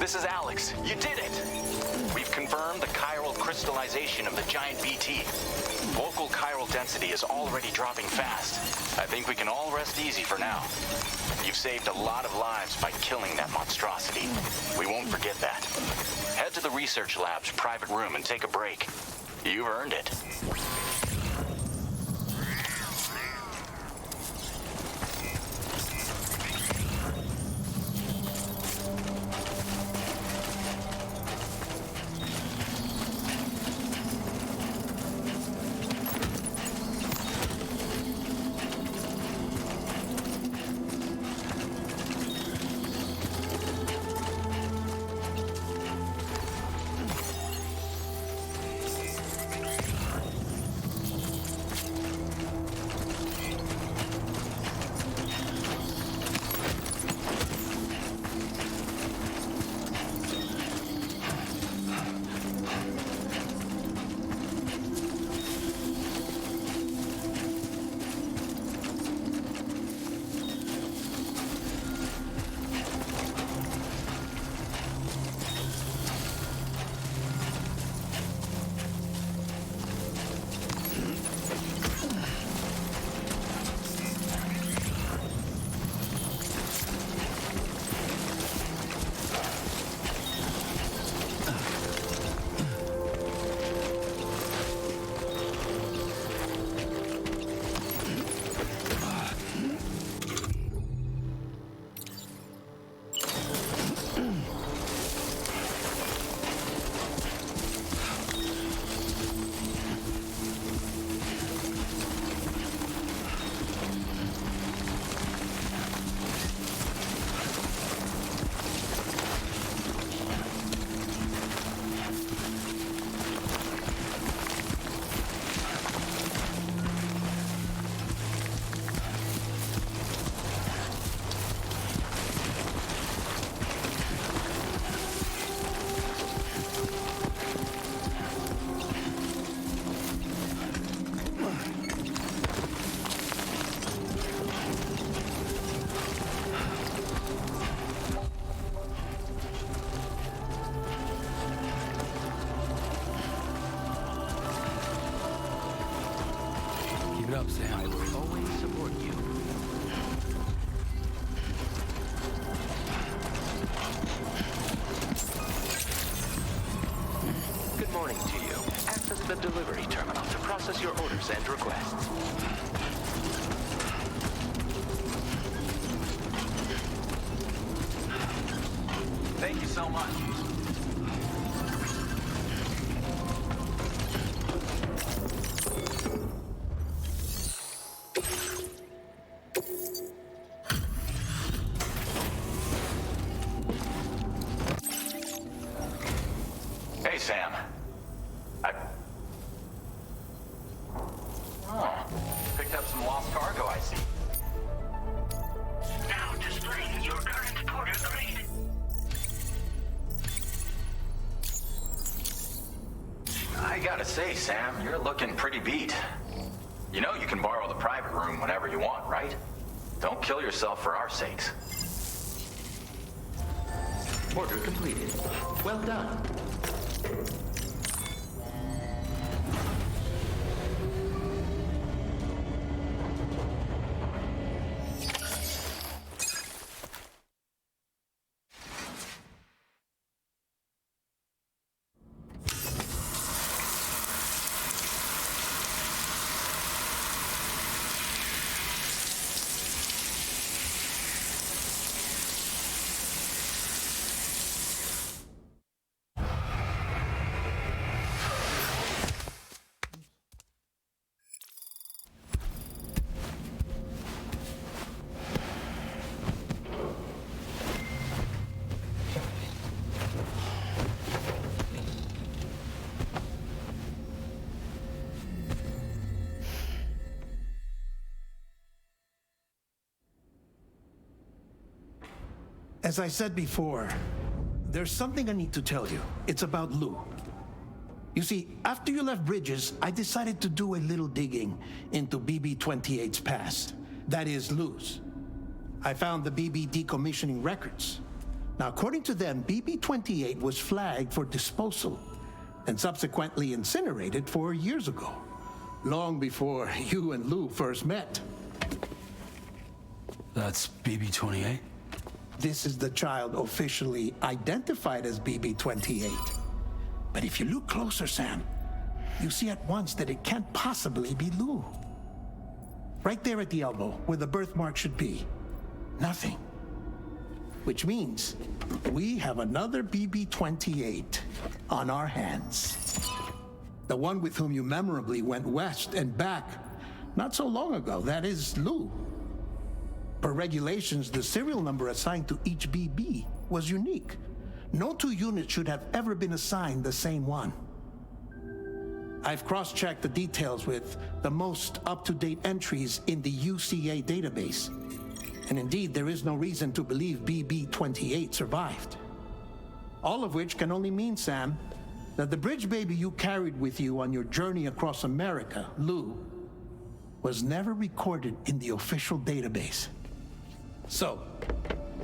This is Alex. You did it! We've confirmed the chiral crystallization of the giant BT. Local chiral density is already dropping fast. I think we can all rest easy for now. You've saved a lot of lives by killing that monstrosity. We won't forget that. Head to the research lab's private room and take a break. You've earned it. Up, Sam. I will always support you. Good morning to you. Access the delivery terminal to process your orders and requests. Thank you so much. Hey, Sam. Picked up some lost cargo, I see. Now displaying your current order grade. I gotta say, Sam, you're looking pretty beat. You know you can borrow the private room whenever you want, right? Don't kill yourself for our sakes. Order completed. Well done. As I said before, there's something I need to tell you. It's about Lou. You see, after you left Bridges, I decided to do a little digging into BB-28's past. That is, Lou's. I found the BB decommissioning records. Now, according to them, BB-28 was flagged for disposal and subsequently incinerated 4 years ago, long before you and Lou first met. That's BB-28? This is the child officially identified as BB-28. But if you look closer, Sam, you see at once that it can't possibly be Lou. Right there at the elbow, where the birthmark should be. Nothing. Which means we have another BB-28 on our hands. The one with whom you memorably went west and back not so long ago. That is Lou. Per regulations, the serial number assigned to each BB was unique. No two units should have ever been assigned the same one. I've cross-checked the details with the most up-to-date entries in the UCA database. And indeed, there is no reason to believe BB-28 survived. All of which can only mean, Sam, that the bridge baby you carried with you on your journey across America, Lou, was never recorded in the official database. So,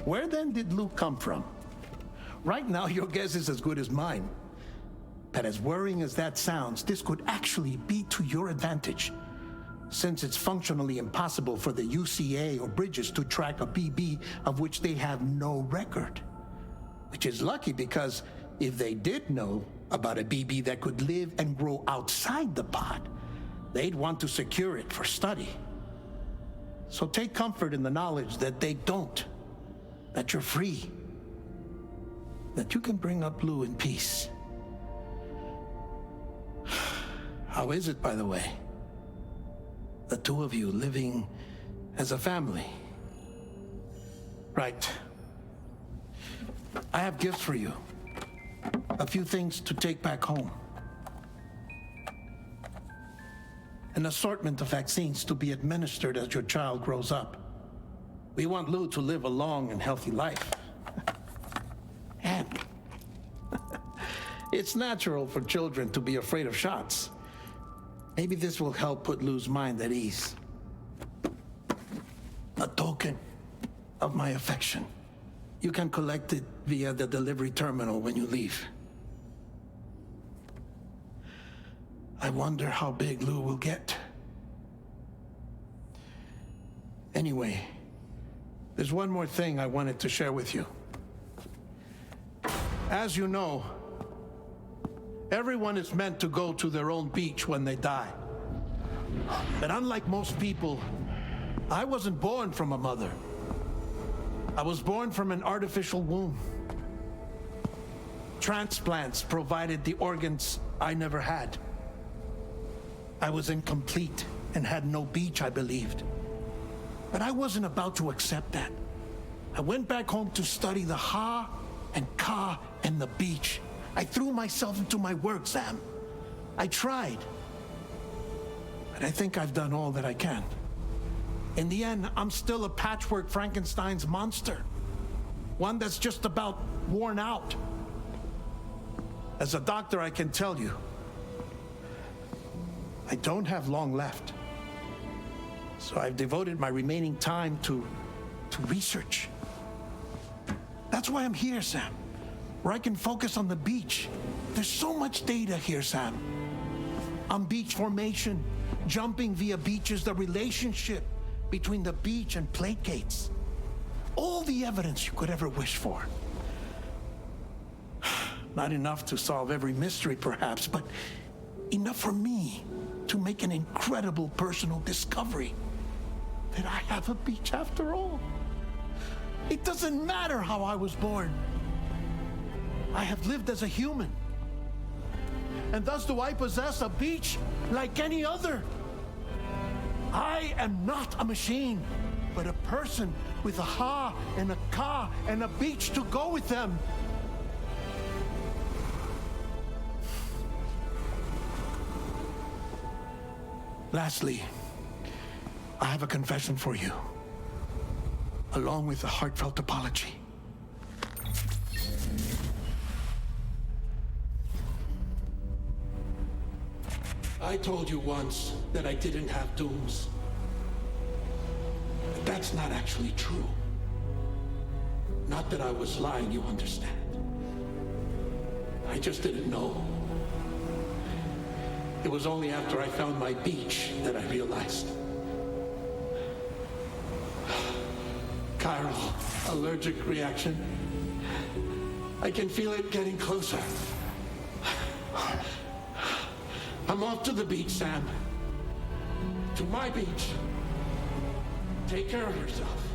where then did Lou come from? Right now, your guess is as good as mine. But as worrying as that sounds, this could actually be to your advantage, since it's functionally impossible for the UCA or Bridges to track a BB of which they have no record. Which is lucky, because if they did know about a BB that could live and grow outside the pod, they'd want to secure it for study. So take comfort in the knowledge that they don't, that you're free, that you can bring up Lou in peace. How is it, by the way? The two of you living as a family. Right. I have gifts for you. A few things to take back home. An assortment of vaccines to be administered as your child grows up. We want Lou to live a long and healthy life. And it's natural for children to be afraid of shots. Maybe this will help put Lou's mind at ease. A token of my affection. You can collect it via the delivery terminal when you leave. I wonder how big Lou will get. Anyway, there's one more thing I wanted to share with you. As you know, everyone is meant to go to their own beach when they die. But unlike most people, I wasn't born from a mother. I was born from an artificial womb. Transplants provided the organs I never had. I was incomplete and had no beach, I believed. But I wasn't about to accept that. I went back home to study the Ha and Ka and the beach. I threw myself into my work, Sam. I tried. But I think I've done all that I can. In the end, I'm still a patchwork Frankenstein's monster. One that's just about worn out. As a doctor, I can tell you, I don't have long left. So I've devoted my remaining time to research. That's why I'm here, Sam. Where I can focus on the beach. There's so much data here, Sam. On beach formation, jumping via beaches, the relationship between the beach and plate gates. All the evidence you could ever wish for. Not enough to solve every mystery, perhaps, but enough for me to make an incredible personal discovery that I have a beach after all. It doesn't matter how I was born. I have lived as a human. And thus do I possess a beach like any other. I am not a machine, but a person with a Ha and a Ka and a beach to go with them. Lastly, I have a confession for you, along with a heartfelt apology. I told you once that I didn't have dooms. But that's not actually true. Not that I was lying, you understand. I just didn't know. It was only after I found my beach that I realized. Chiral allergic reaction. I can feel it getting closer. I'm off to the beach, Sam. To my beach. Take care of yourself.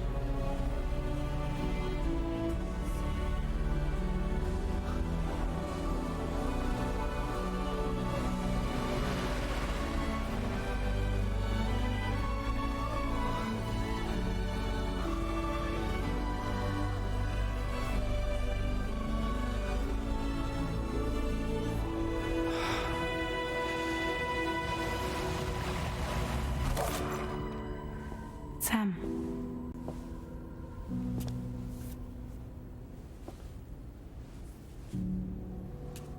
Sam.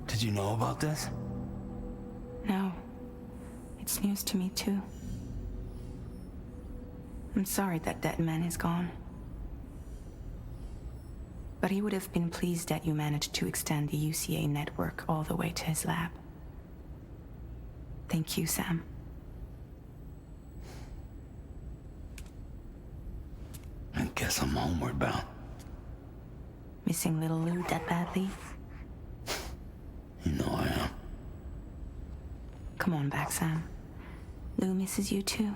Did you know about this? No. It's news to me, too. I'm sorry that that man is gone. But he would have been pleased that you managed to extend the UCA network all the way to his lab. Thank you, Sam. I guess I'm homeward bound. Missing little Lou that badly? You know I am. Come on back, Sam. Lou misses you too.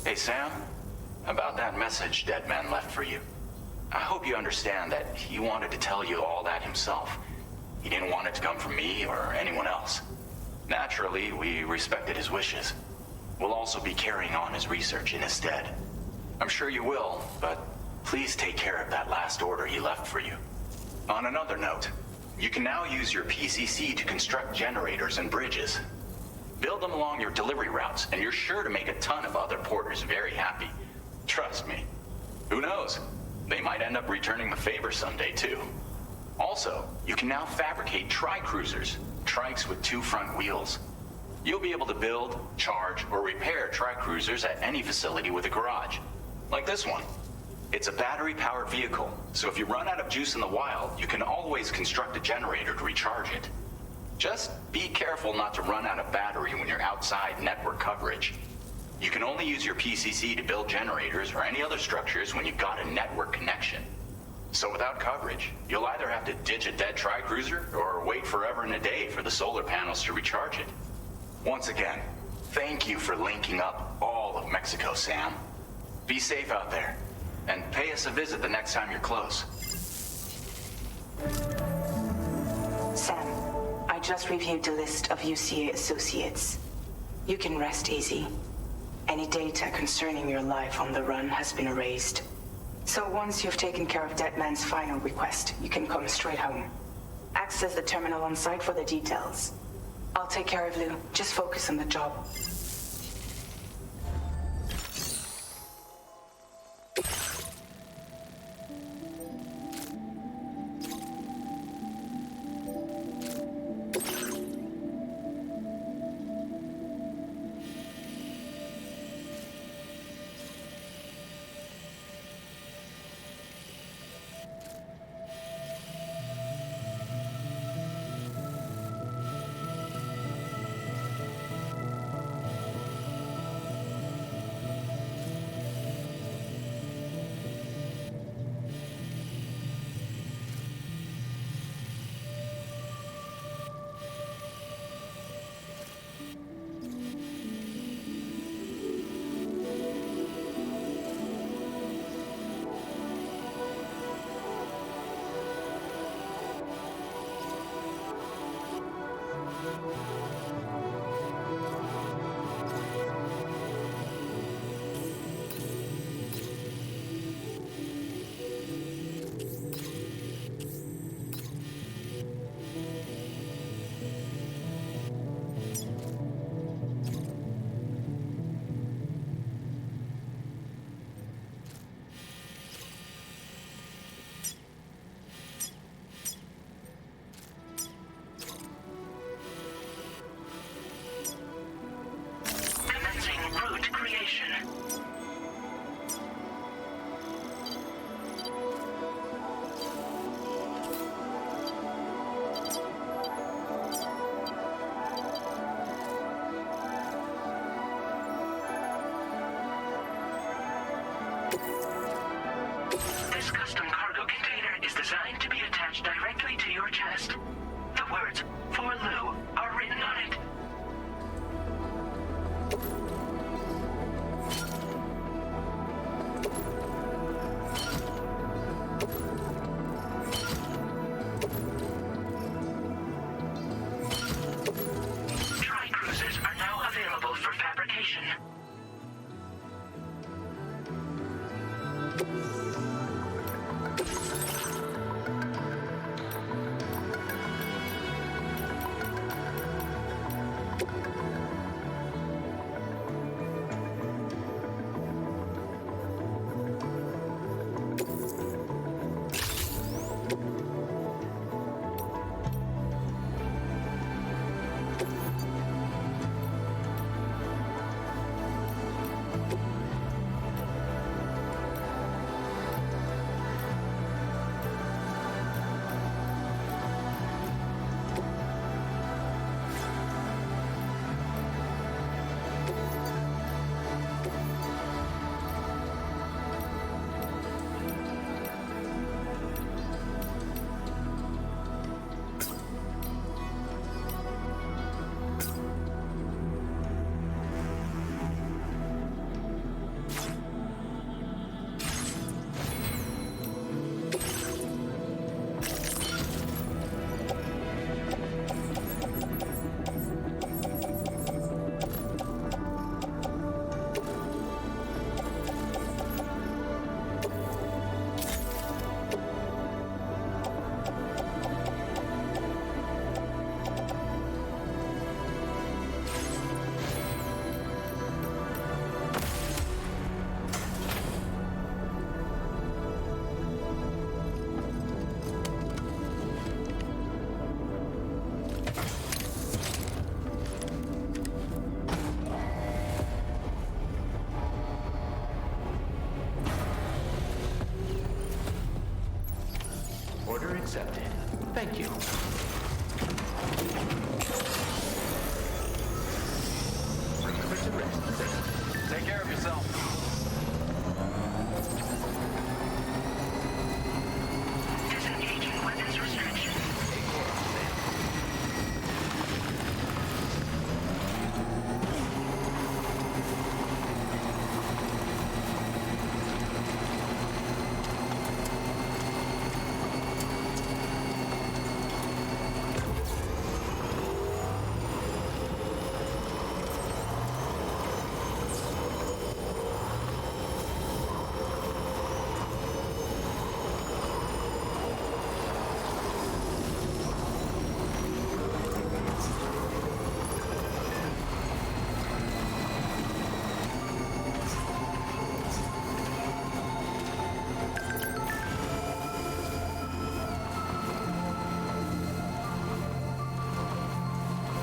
Hey, Sam. About that message Deadman left for you. I hope you understand that he wanted to tell you all that himself. He didn't want it to come from me or anyone else. Naturally, we respected his wishes. We'll also be carrying on his research in his stead. I'm sure you will, but please take care of that last order he left for you. On another note, you can now use your PCC to construct generators and bridges. Build them along your delivery routes, and you're sure to make a ton of other porters very happy. Trust me. Who knows? They might end up returning the favor someday, too. Also, you can now fabricate tri-cruisers, trikes with 2 front wheels. You'll be able to build, charge, or repair tri-cruisers at any facility with a garage. Like this one. It's a battery-powered vehicle, so if you run out of juice in the wild, you can always construct a generator to recharge it. Just be careful not to run out of battery when you're outside network coverage. You can only use your PCC to build generators or any other structures when you've got a network connection. So without coverage, you'll either have to ditch a dead tri-cruiser or wait forever and a day for the solar panels to recharge it. Once again, thank you for linking up all of Mexico, Sam. Be safe out there, and pay us a visit the next time you're close. Sam, I just reviewed the list of UCA associates. You can rest easy. Any data concerning your life on the run has been erased. So once you've taken care of Deadman's final request, you can come straight home. Access the terminal on site for the details. I'll take care of Lou. Just focus on the job. designed to be attached directly to your chest. The words, "For Lou," are written on it. Tri-cruisers are now available for fabrication. Order accepted. Thank you. Remember to rest, sir. Take care of yourself. Disengaging weapons restriction.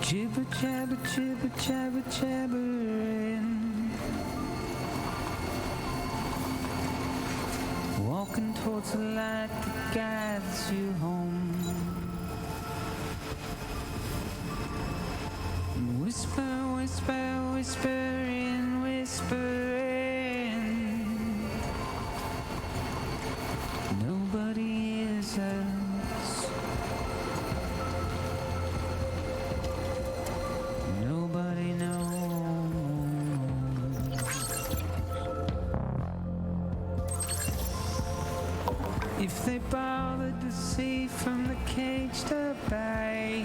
Jibber jabber, jibber jabber, jabbering. Walking towards the light that guides you home. Whisper, whisper, whispering, whispering. Nobody hears us. Nobody knows. If they bothered to see from the cage to bay,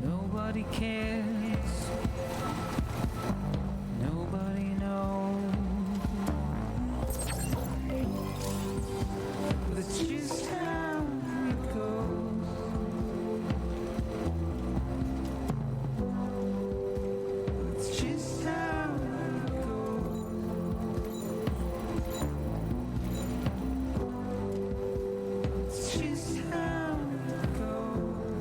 nobody cares. Nobody knows. That's just how it goes. That's just how it goes. That's just how it goes.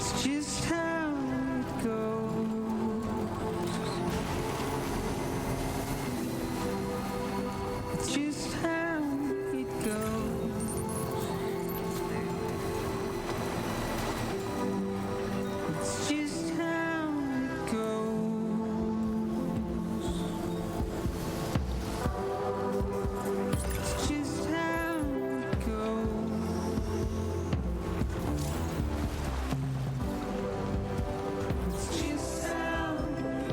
It's just how it goes. It's just how it goes. It's just how it goes. It's just how it goes. It's just how it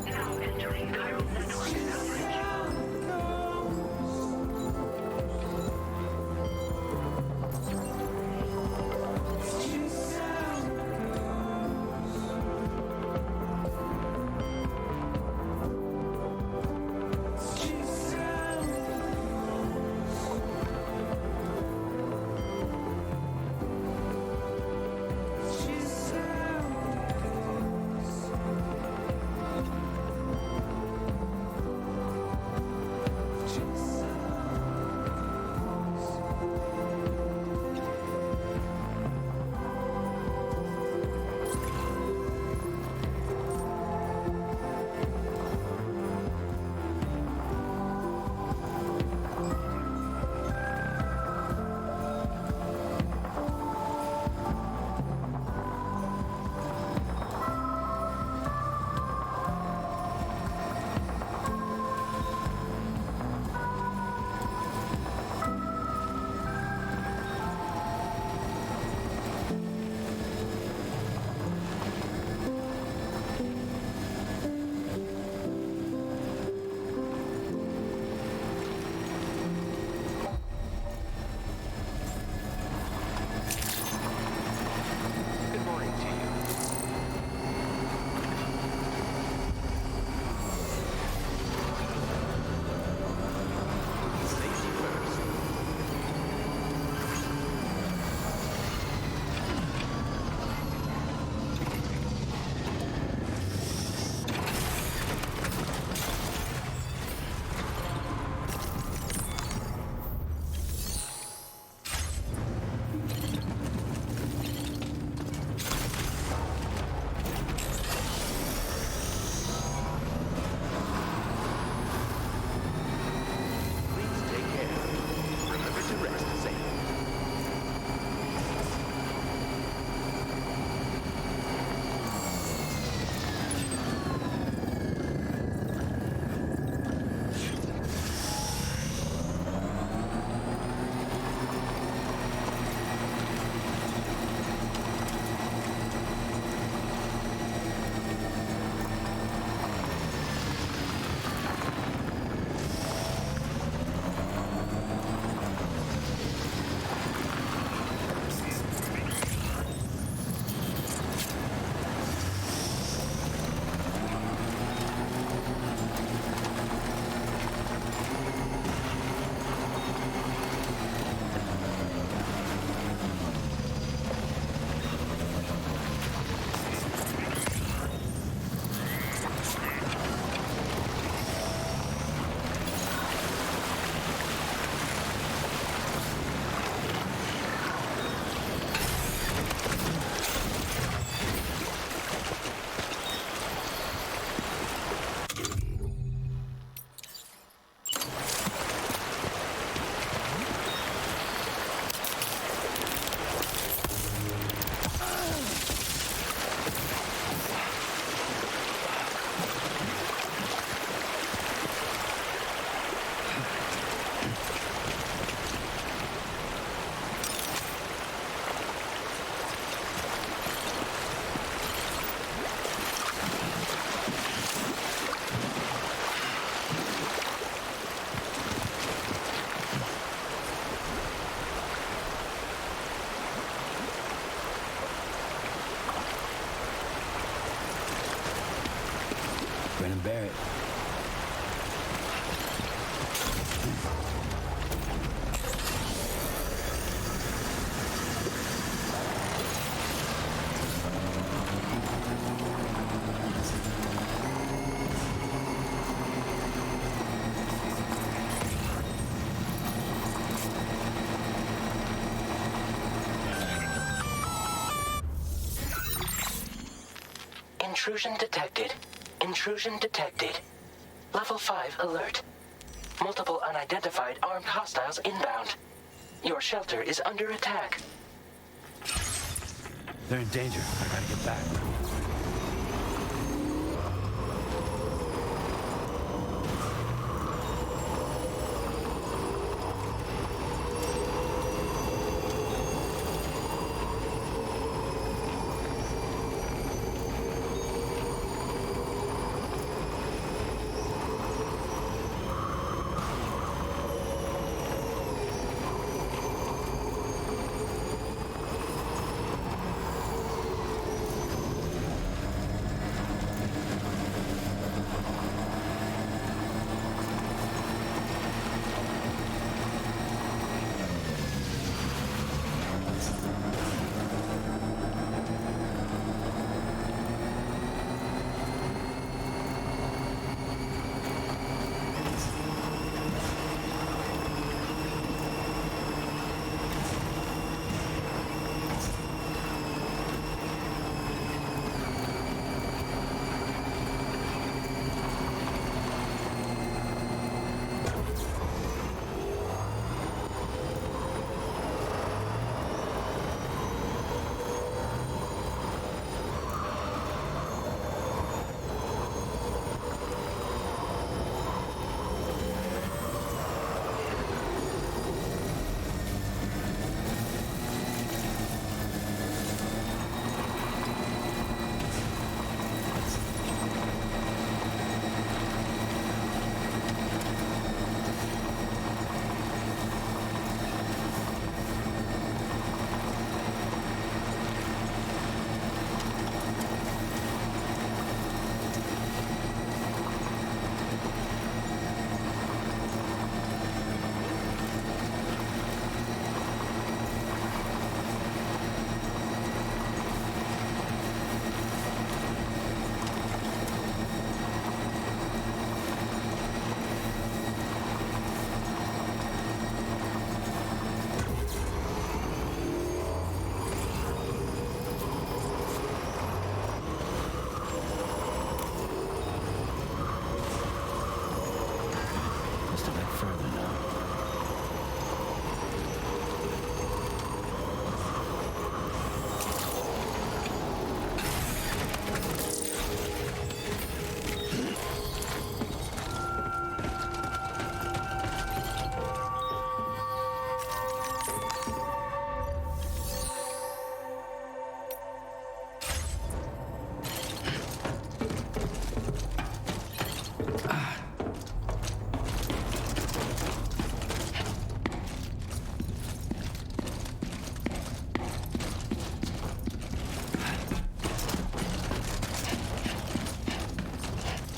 Now entering chiral network coverage. Good morning to you. Safety first. Please take care. Remember to rest safely. Brennan Barrett. Intrusion detected. Intrusion detected. Level 5 alert. Multiple unidentified armed hostiles inbound. Your shelter is under attack. They're in danger. I gotta get back.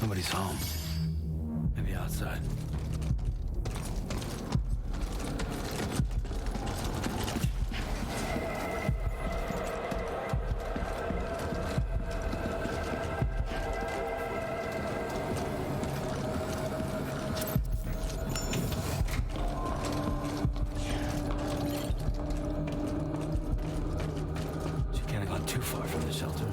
Nobody's home. Maybe outside. She can't have gone too far from the shelter.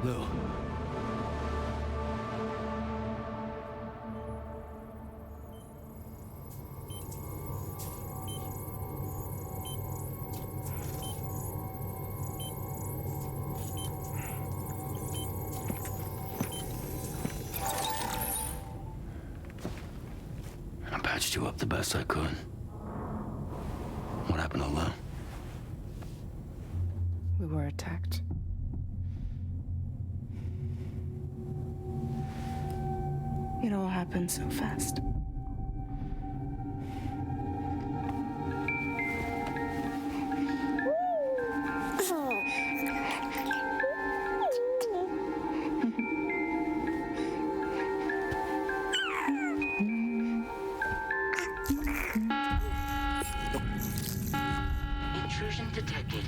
Lou. I patched you up the best I could. What happened to Lou? We were attacked. It all happened so fast. Intrusion detected.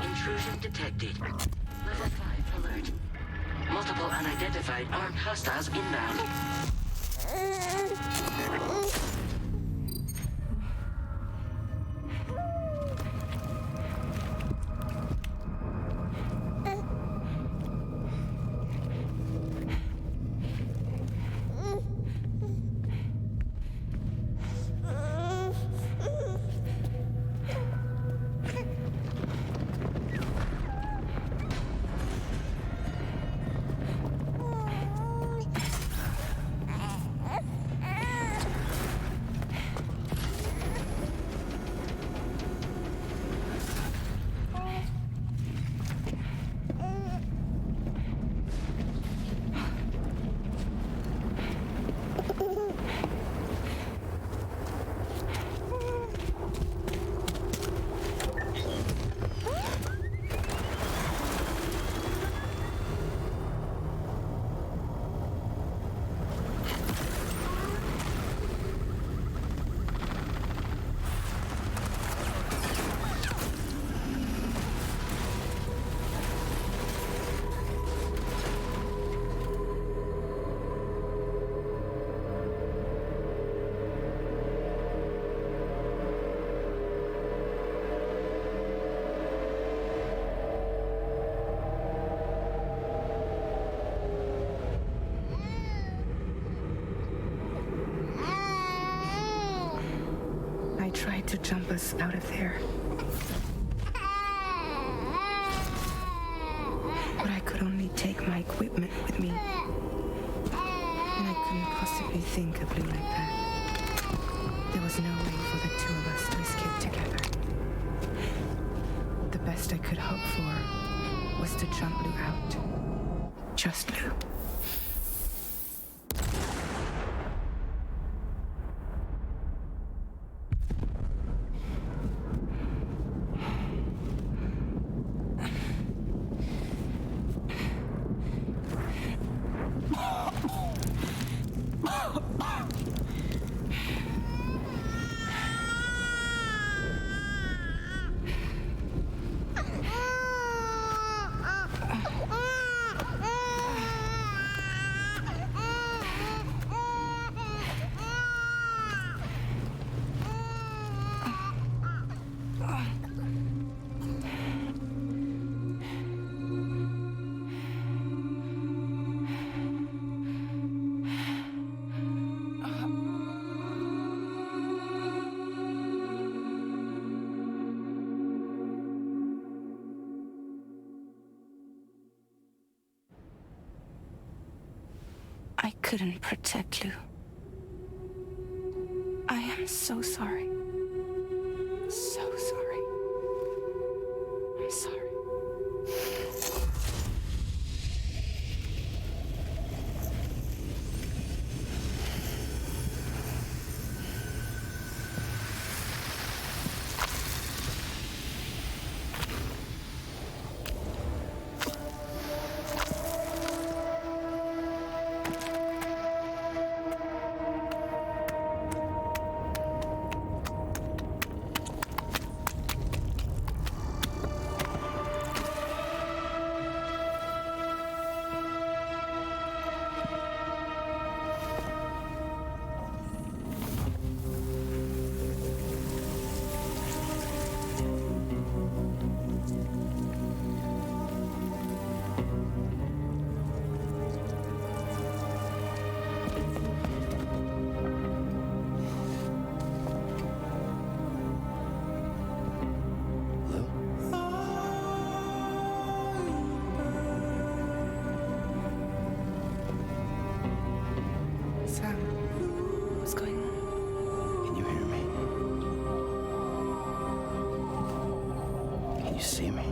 Intrusion detected. Level 5 alert. Multiple unidentified armed hostiles inbound. I tried to jump us out of there. But I could only take my equipment with me. And I couldn't possibly think of Lou like that. There was no way for the two of us to escape together. The best I could hope for was to jump Lou out. Just Lou. I couldn't protect Lou. I am so sorry. So sorry. I'm sorry. you see me?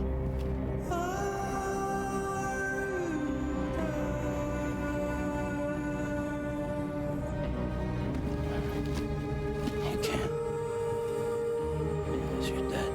You can't. Because you're dead.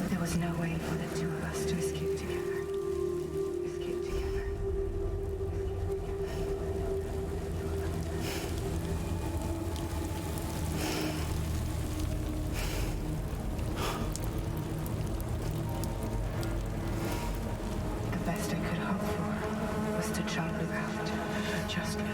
There was no way for the two of us to escape together. Escape together. The best I could hope for was to jump Lou out. Just Lou.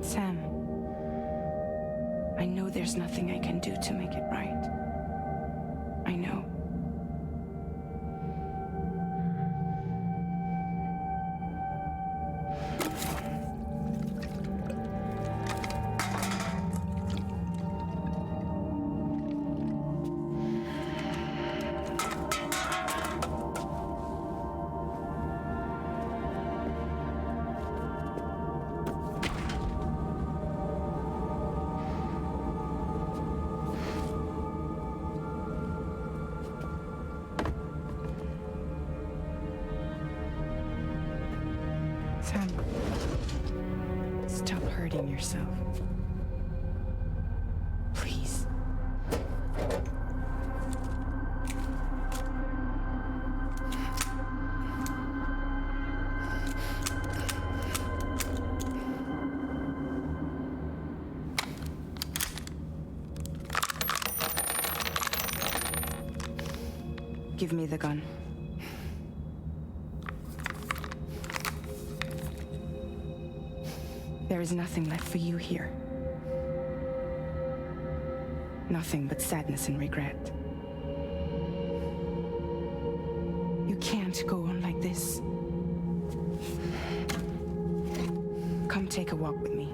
Sam, I know there's nothing I can do to make it right. I know. Sam, stop hurting yourself. Please. Give me the gun. There is nothing left for you here. Nothing but sadness and regret. You can't go on like this. Come take a walk with me.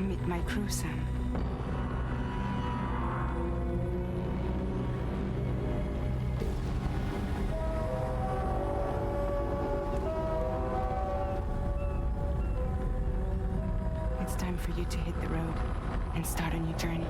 Meet my crew, Sam. It's time for you to hit the road and start a new journey.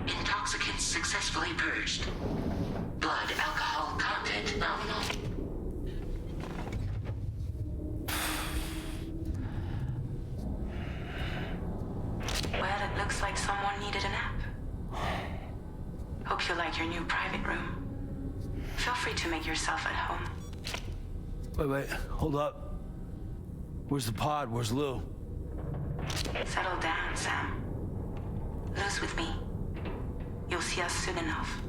Intoxicants successfully purged. Blood alcohol content nominal. Well, it looks like someone needed a nap. Hope you like your new private room. Feel free to make yourself at home. Wait, hold up. Where's the pod? Where's Lou? Settle down, Sam. Lou's with me. You'll see us soon enough.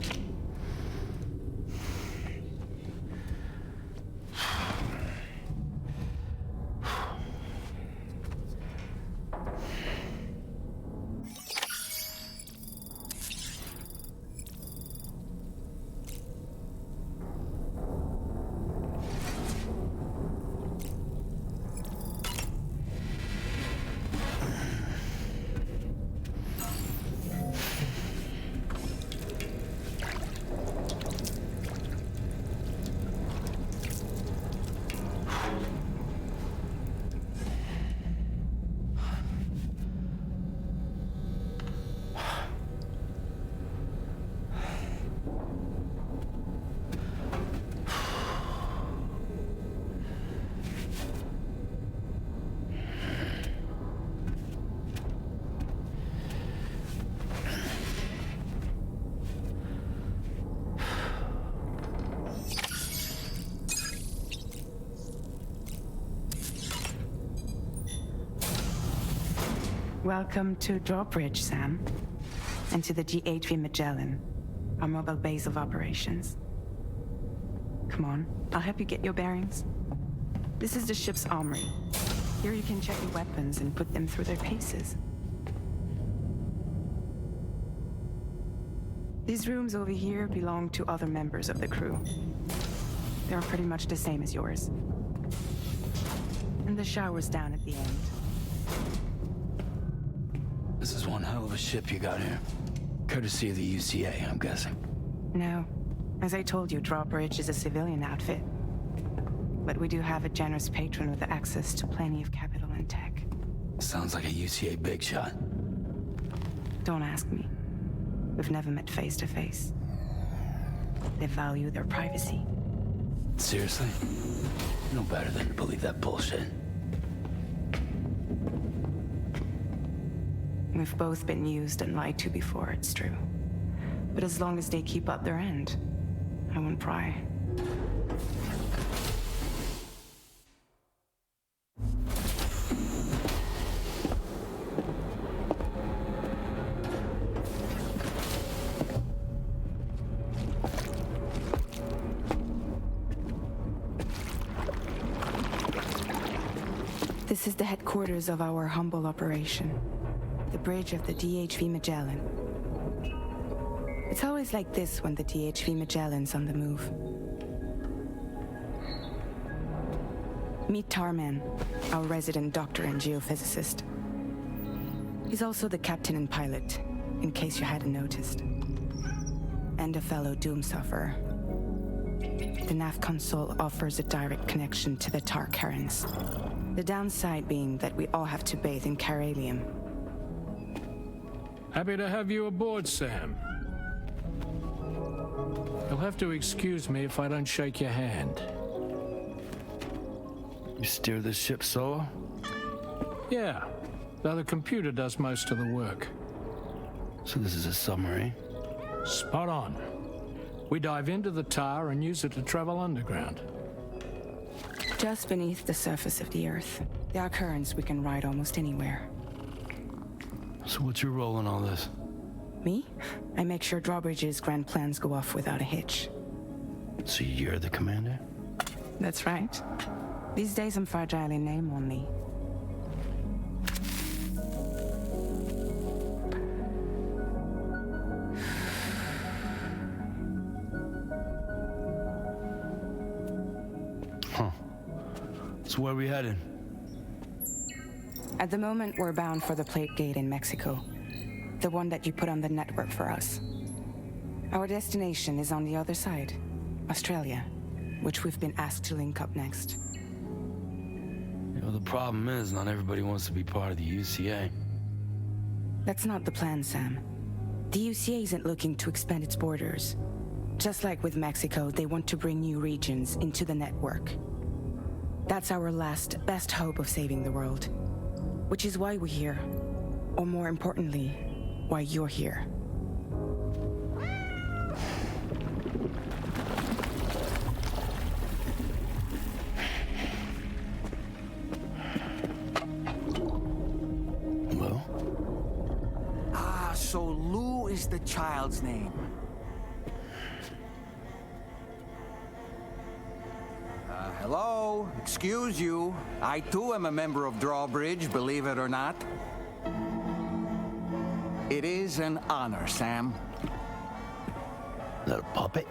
Welcome to Drawbridge, Sam, and to the GHV Magellan, our mobile base of operations. Come on, I'll help you get your bearings. This is the ship's armory. Here you can check your weapons and put them through their paces. These rooms over here belong to other members of the crew. They're pretty much the same as yours. And the shower's down at the end. This is one hell of a ship you got here. Courtesy of the UCA, I'm guessing. No, As I told you, Drawbridge is a civilian outfit. But we do have a generous patron with access to plenty of capital and tech. Sounds like a UCA big shot. Don't ask me. We've never met face to face. They value their privacy. Seriously? No better than to believe that bullshit. We've both been used and lied to before, it's true. But as long as they keep up their end, I won't pry. This is the headquarters of our humble operation. The bridge of the DHV Magellan. It's always like this when the DHV Magellan's on the move. Meet Tarman, our resident doctor and geophysicist. He's also the captain and pilot, in case you hadn't noticed. And a fellow doom sufferer. The nav console offers a direct connection to the tar currents. The downside being that we all have to bathe in caralium. Happy to have you aboard, Sam. You'll have to excuse me if I don't shake your hand. You steer this ship solo? Yeah, though the computer does most of the work. So this is a submarine? Spot on. We dive into the tar and use it to travel underground. Just beneath the surface of the Earth, there are currents we can ride almost anywhere. So what's your role in all this? Me? I make sure Drawbridge's grand plans go off without a hitch. So you're the commander? That's right. These days I'm fragile in name only. So where are we headed? At the moment, we're bound for the Plate Gate in Mexico. The one that you put on the network for us. Our destination is on the other side, Australia, which we've been asked to link up next. You know, the problem is not everybody wants to be part of the UCA. That's not the plan, Sam. The UCA isn't looking to expand its borders. Just like with Mexico, they want to bring new regions into the network. That's our last, best hope of saving the world. Which is why we're here. Or more importantly, why you're here. Hello? Ah, so Lou is the child's name. Hello? Excuse you. I too am a member of Drawbridge, believe it or not. It is an honor, Sam. Is that a puppet?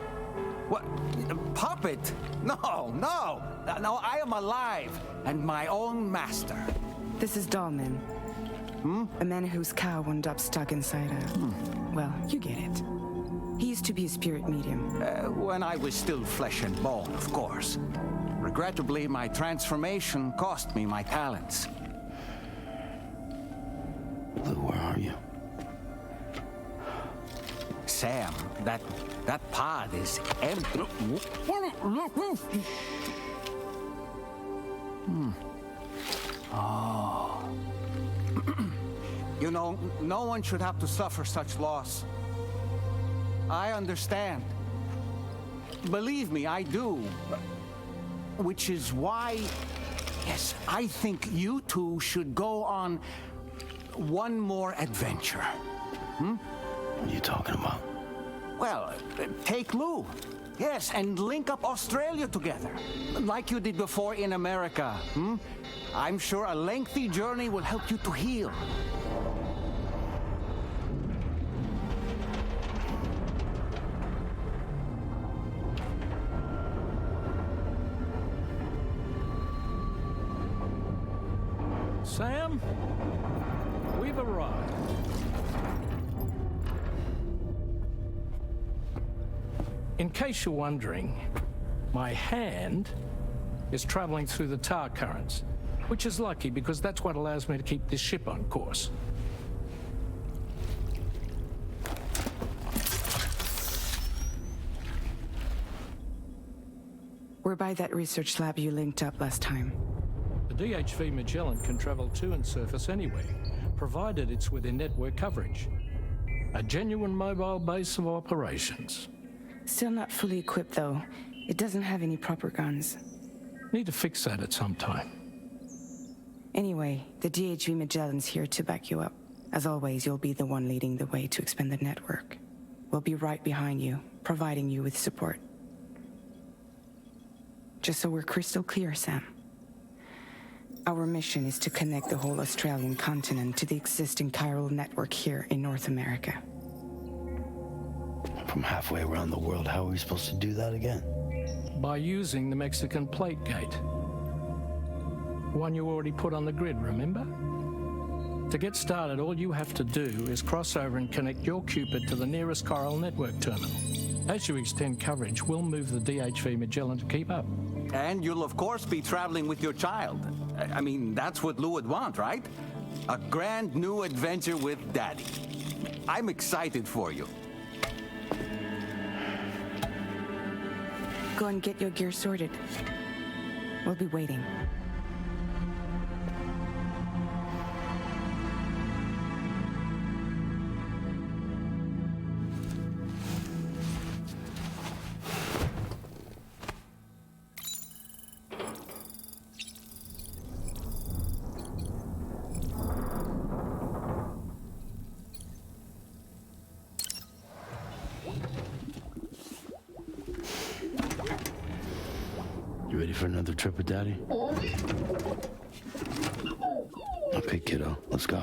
What? A puppet? No, no. No, I am alive and my own master. This is Dahlman. A man whose cow wound up stuck inside a... Well, you get it. He used to be a spirit medium. When I was still flesh and bone, of course. Regrettably, my transformation cost me my talents. Lou, where are you? Sam, that pod is empty. Oh. You know, no one should have to suffer such loss. I understand. Believe me, I do. Which is why, yes, I think you two should go on one more adventure. What are you talking about? Well, take Lou. Yes, and link up Australia together. Like you did before in America. I'm sure a lengthy journey will help you to heal. Sam, we've arrived. In case you're wondering, my hand is traveling through the tar currents, which is lucky because that's what allows me to keep this ship on course. We're by that research lab you linked up last time. The DHV Magellan can travel to and surface anywhere, provided it's within network coverage. A genuine mobile base of operations. Still not fully equipped, though. It doesn't have any proper guns. Need to fix that at some time. Anyway, the DHV Magellan's here to back you up. As always, you'll be the one leading the way to expand the network. We'll be right behind you, providing you with support. Just so we're crystal clear, Sam. Our mission is to connect the whole Australian continent to the existing chiral network here in North America. From halfway around the world, how are we supposed to do that again? By using the Mexican plate gate. One you already put on the grid, remember? To get started, all you have to do is cross over and connect your Cupid to the nearest chiral network terminal. As you extend coverage, we'll move the DHV Magellan to keep up. And you'll of course be traveling with your child. I mean, that's what Lou would want, right? A grand new adventure with Daddy. I'm excited for you. Go and get your gear sorted. We'll be waiting. You ready for another trip with Daddy? Okay, kiddo, let's go.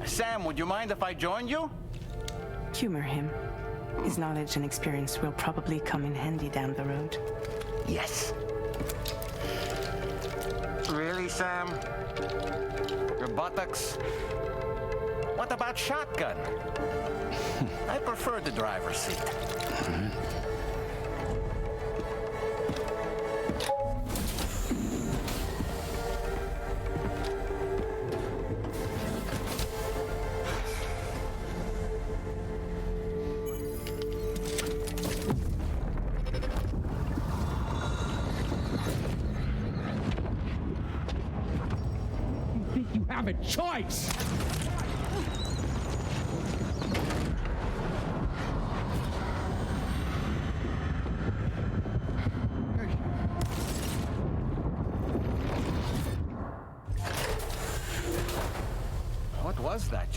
Sam, would you mind if I joined you? Humor him. His knowledge and experience will probably come in handy down the road. Yes. Really, Sam? Your buttocks? What about shotgun? I prefer the driver's seat. You have a choice!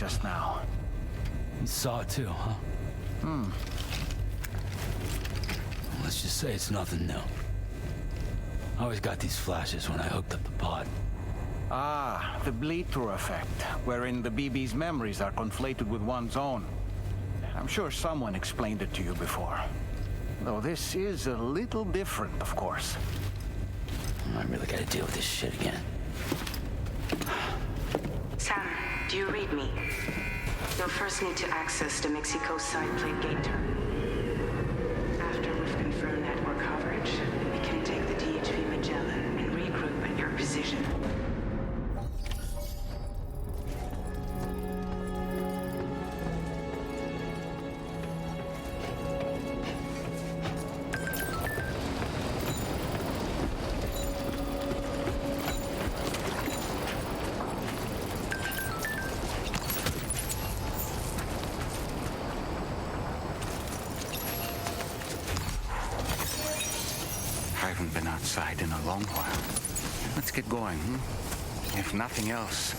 just now. You saw it too, huh? Let's just say it's nothing new. I always got these flashes when I hooked up the pod. Ah, the bleed-through effect, wherein the BB's memories are conflated with one's own. I'm sure someone explained it to you before. Though this is a little different, of course. I really gotta deal with this shit again. Sam, do you read me? You'll first need to access the Mexico side plate gate terminal. After we've confirmed network coverage, we can take the DHV Magellan and regroup at your position. I haven't been outside in a long while. Let's get going, If nothing else,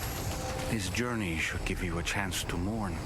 this journey should give you a chance to mourn.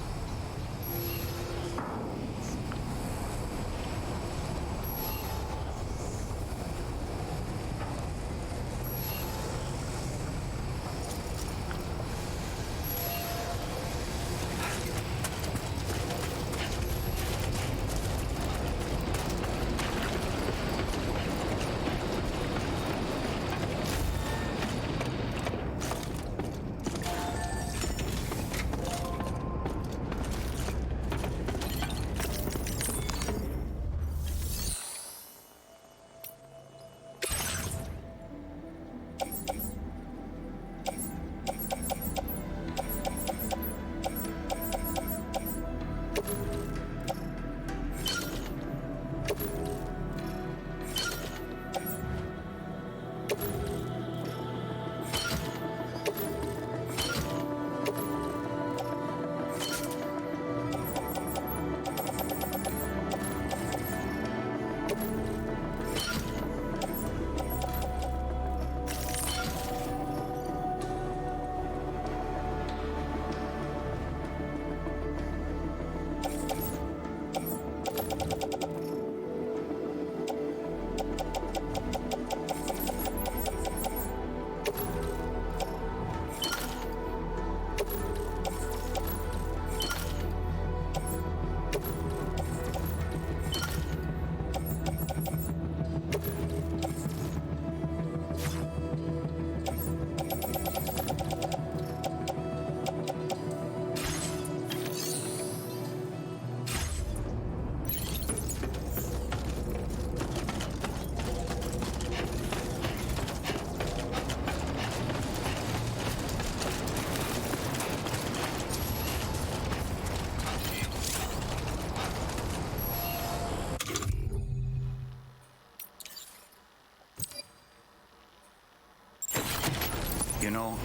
You know,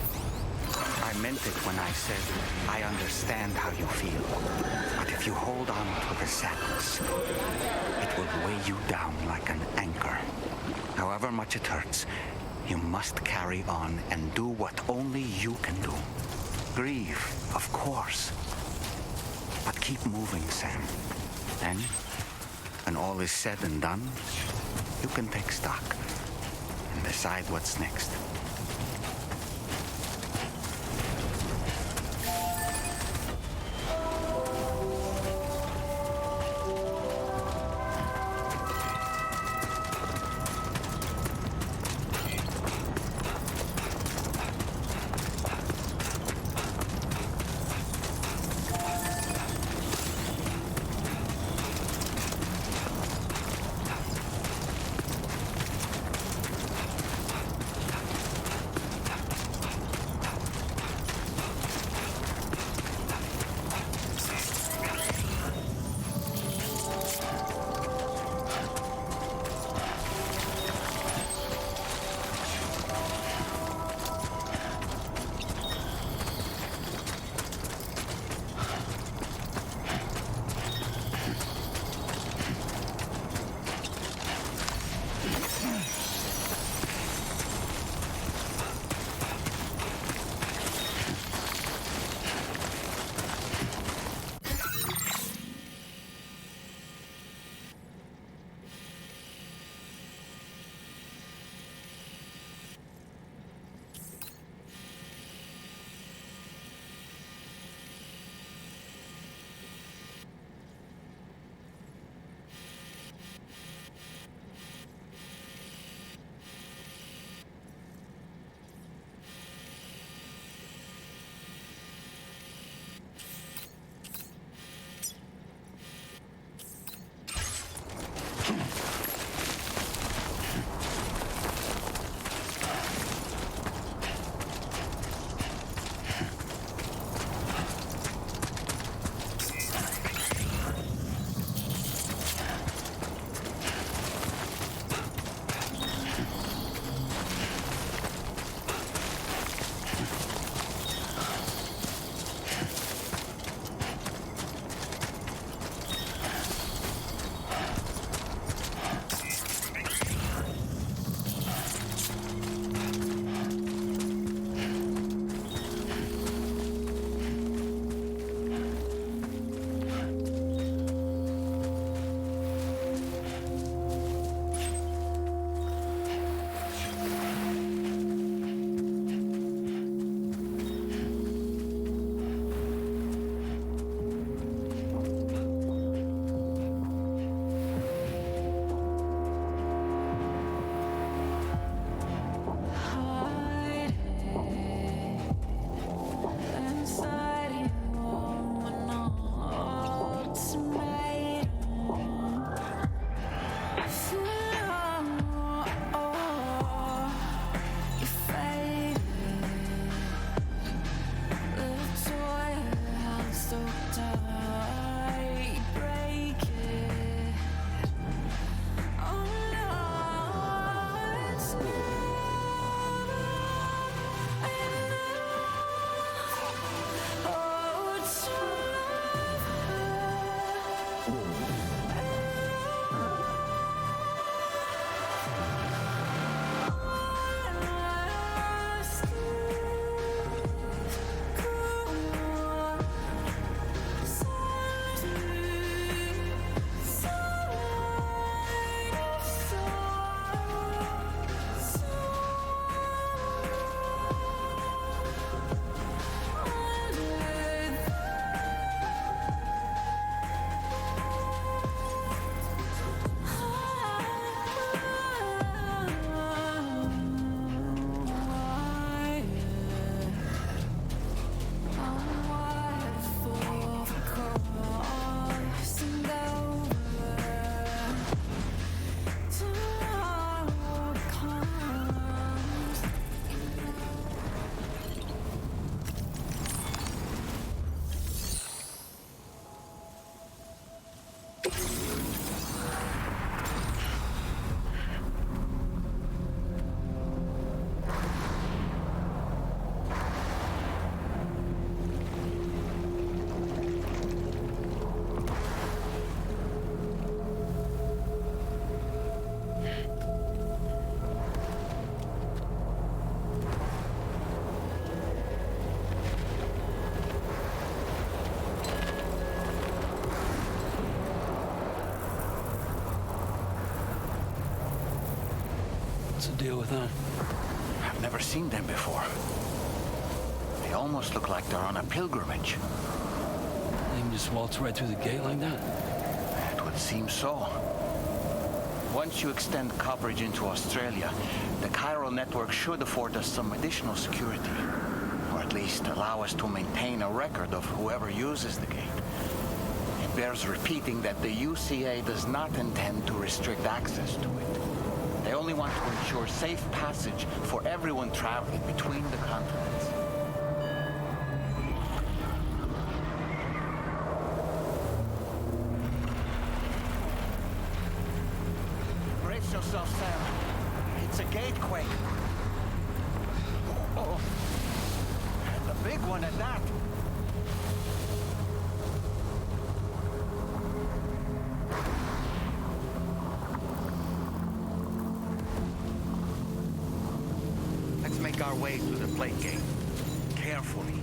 I meant it when I said I understand how you feel. But if you hold on to the sadness, it will weigh you down like an anchor. However much it hurts, you must carry on and do what only you can do. Grieve, of course. But keep moving, Sam. Then, when all is said and done, you can take stock and decide what's next. What's the deal with them? I've never seen them before. They almost look like they're on a pilgrimage. They can just waltz right through the gate like that? It would seem so. Once you extend coverage into Australia, the chiral network should afford us some additional security. Or at least allow us to maintain a record of whoever uses the gate. It bears repeating that the UCA does not intend to restrict access to it. They only want to ensure safe passage for everyone traveling between the continents. Brace yourself, Sam. It's a gatequake. Oh, and a big one at that. Let's make our way through the plate gate. Carefully.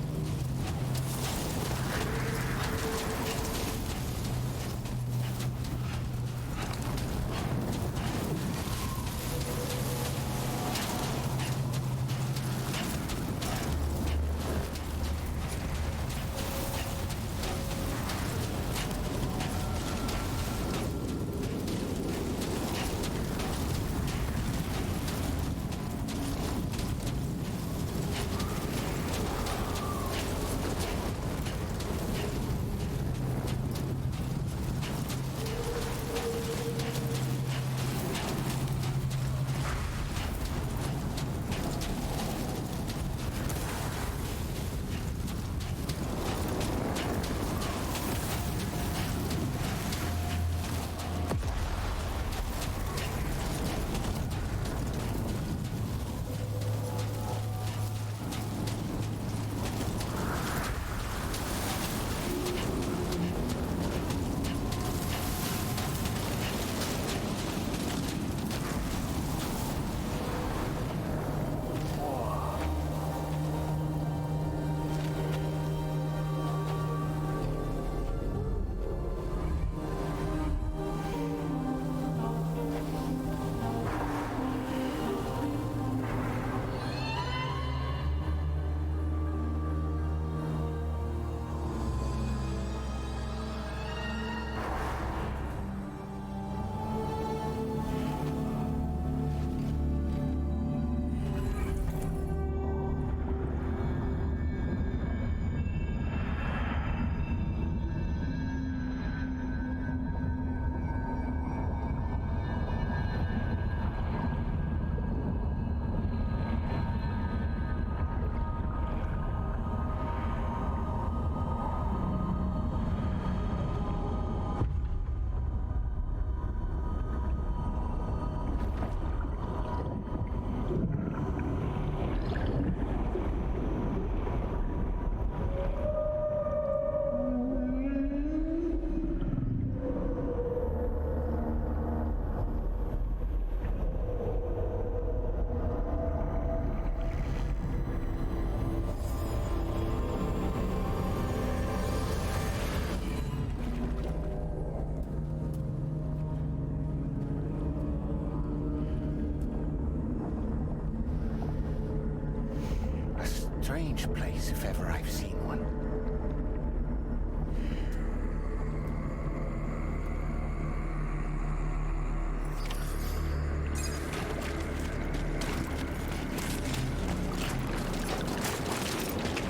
Strange place, if ever I've seen one.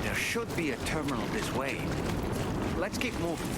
There should be a terminal this way. Let's keep moving.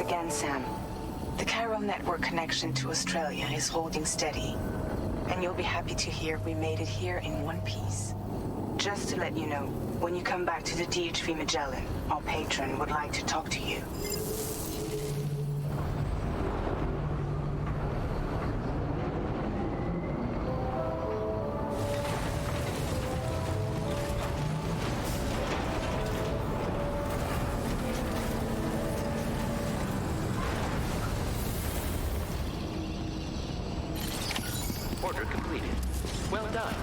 Thanks again, Sam. The chiral network connection to Australia is holding steady. And you'll be happy to hear we made it here in one piece. Just to let you know, when you come back to the DHV Magellan, our patron would like to talk to you. Order completed. Well done.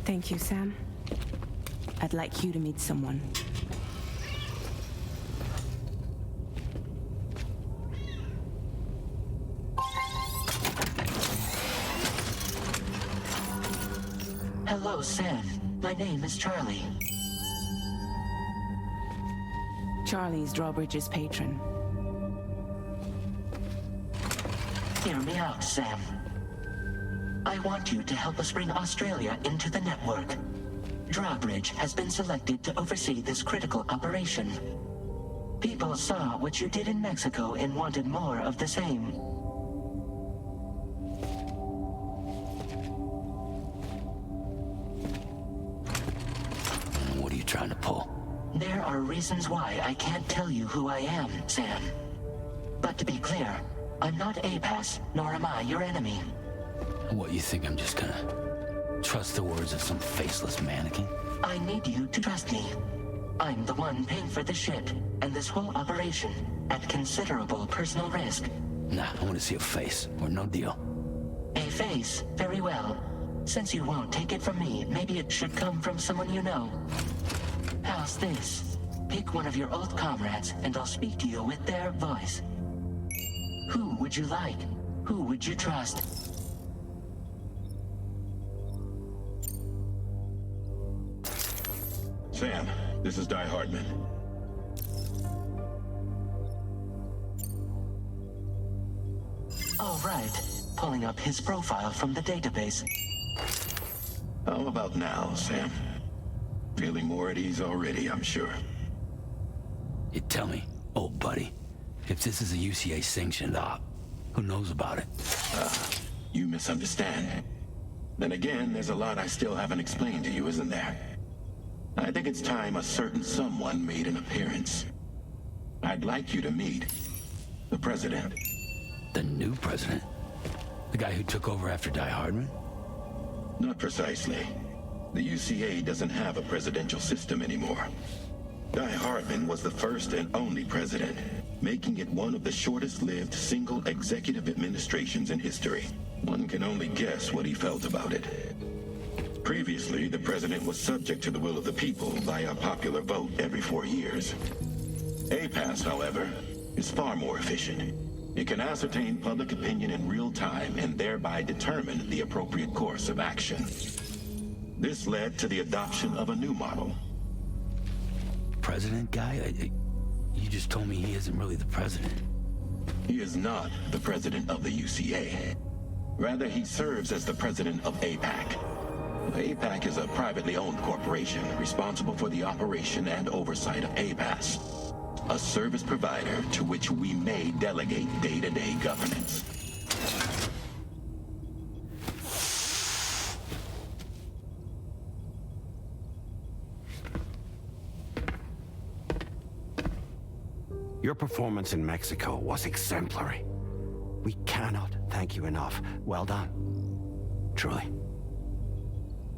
Thank you, Sam. I'd like you to meet someone. Hello, Sam. My name is Charlie. Charlie's Drawbridge's patron. Hear me out, Sam. I want you to help us bring Australia into the network. Drawbridge has been selected to oversee this critical operation. People saw what you did in Mexico and wanted more of the same. What are you trying to pull? There are reasons why I can't tell you who I am, Sam. But to be clear, I'm not APAS, nor am I your enemy. What, you think I'm just gonna trust the words of some faceless mannequin? I need you to trust me. I'm the one paying for the ship and this whole operation at considerable personal risk. Nah, I want to see a face, or no deal. A face? Very well. Since you won't take it from me, maybe it should come from someone you know. How's this? Pick one of your old comrades, and I'll speak to you with their voice. Who would you like? Who would you trust? Sam, this is Di Hardman. All right. Pulling up his profile from the database. How about now, Sam? Feeling more at ease already, I'm sure. You tell me, old buddy, if this is a UCA-sanctioned op, who knows about it? You misunderstand. Then again, there's a lot I still haven't explained to you, isn't there? I think it's time a certain someone made an appearance. I'd like you to meet the president. The new president? The guy who took over after Di Hardman? Not precisely. The UCA doesn't have a presidential system anymore. Di Hardman was the first and only president, making it one of the shortest-lived single executive administrations in history. One can only guess what he felt about it. Previously, the president was subject to the will of the people via popular vote every 4 years. APAS, however, is far more efficient. It can ascertain public opinion in real time and thereby determine the appropriate course of action. This led to the adoption of a new model. President guy? You just told me he isn't really the president. He is not the president of the UCA. Rather, he serves as the president of APAC. APAC is a privately owned corporation responsible for the operation and oversight of APAS, a service provider to which we may delegate day-to-day governance. Your performance in Mexico was exemplary. We cannot thank you enough. Well done. Truly.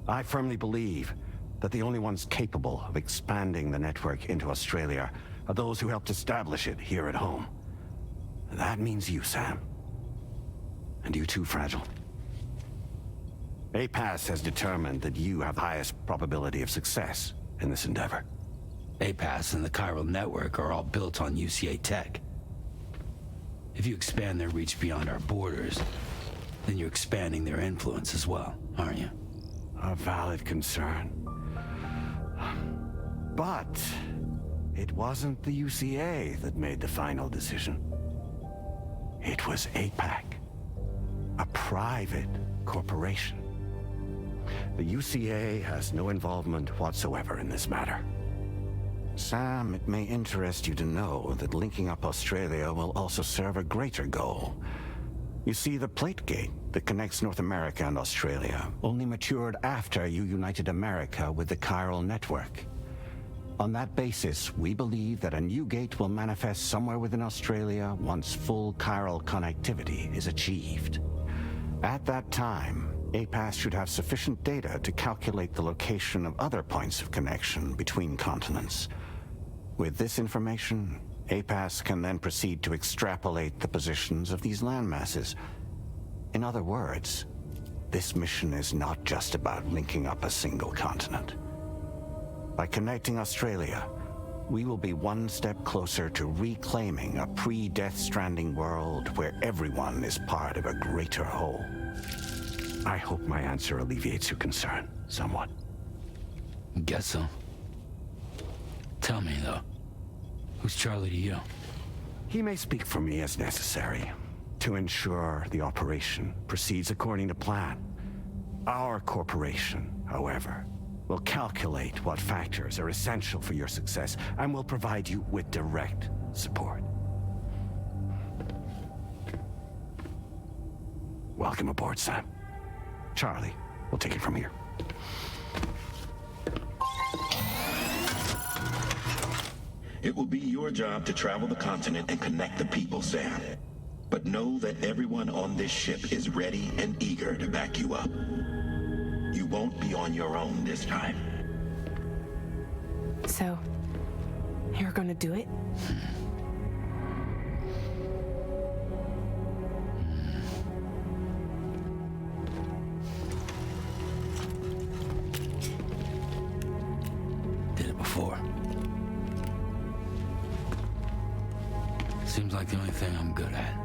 I firmly believe that the only ones capable of expanding the network into Australia are those who helped establish it here at home. That means you, Sam. And you too, Fragile. APAS has determined that you have the highest probability of success in this endeavor. APAS and the chiral network are all built on UCA tech. If you expand their reach beyond our borders, then you're expanding their influence as well, aren't you? A valid concern. But it wasn't the UCA that made the final decision. It was APAC, a private corporation. The UCA has no involvement whatsoever in this matter. Sam, it may interest you to know that linking up Australia will also serve a greater goal. You see, the plate gate that connects North America and Australia only matured after you united America with the chiral network. On that basis, we believe that a new gate will manifest somewhere within Australia once full chiral connectivity is achieved. At that time, APAS should have sufficient data to calculate the location of other points of connection between continents. With this information, APAS can then proceed to extrapolate the positions of these landmasses. In other words, this mission is not just about linking up a single continent. By connecting Australia, we will be one step closer to reclaiming a pre-Death Stranding world where everyone is part of a greater whole. I hope my answer alleviates your concern somewhat. Guess so. Tell me, though, who's Charlie to you? He may speak for me as necessary to ensure the operation proceeds according to plan. Our corporation, however, will calculate what factors are essential for your success and will provide you with direct support. Welcome aboard, Sam. Charlie, we'll take it from here. It will be your job to travel the continent and connect the people, Sam. But know that everyone on this ship is ready and eager to back you up. You won't be on your own this time. So, you're gonna do it? Did it before. Seems like the only thing I'm good at.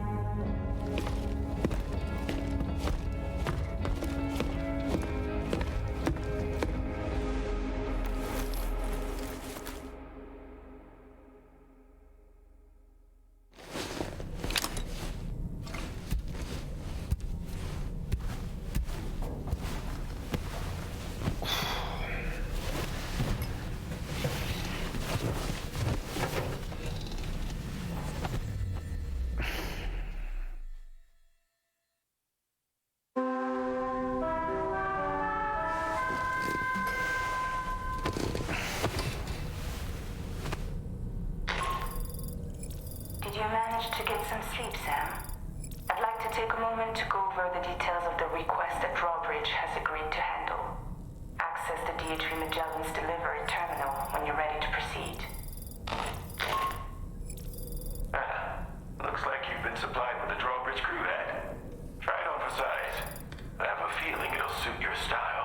Did you manage to get some sleep, Sam? I'd like to take a moment to go over the details of the request that Drawbridge has agreed to handle. Access the DHV Magellan's delivery terminal when you're ready to proceed. Looks like you've been supplied with a Drawbridge crew hat. Try it on for size. I have a feeling it'll suit your style.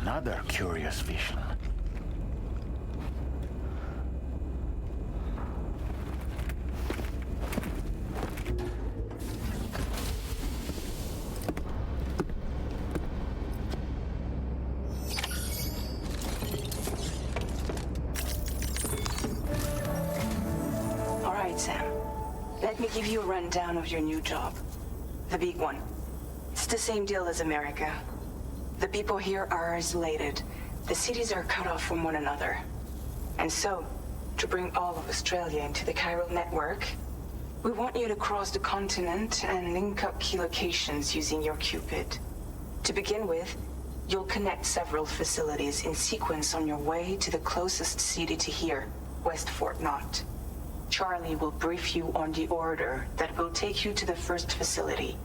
Another curious vision. All right, Sam. Let me give you a rundown of your new job. The big one. It's the same deal as America. The people here are isolated. The cities are cut off from one another. And so, to bring all of Australia into the chiral network, we want you to cross the continent and link up key locations using your Cupid. To begin with, you'll connect several facilities in sequence on your way to the closest city to here, West Fort Knott. Charlie will brief you on the order that will take you to the first facility.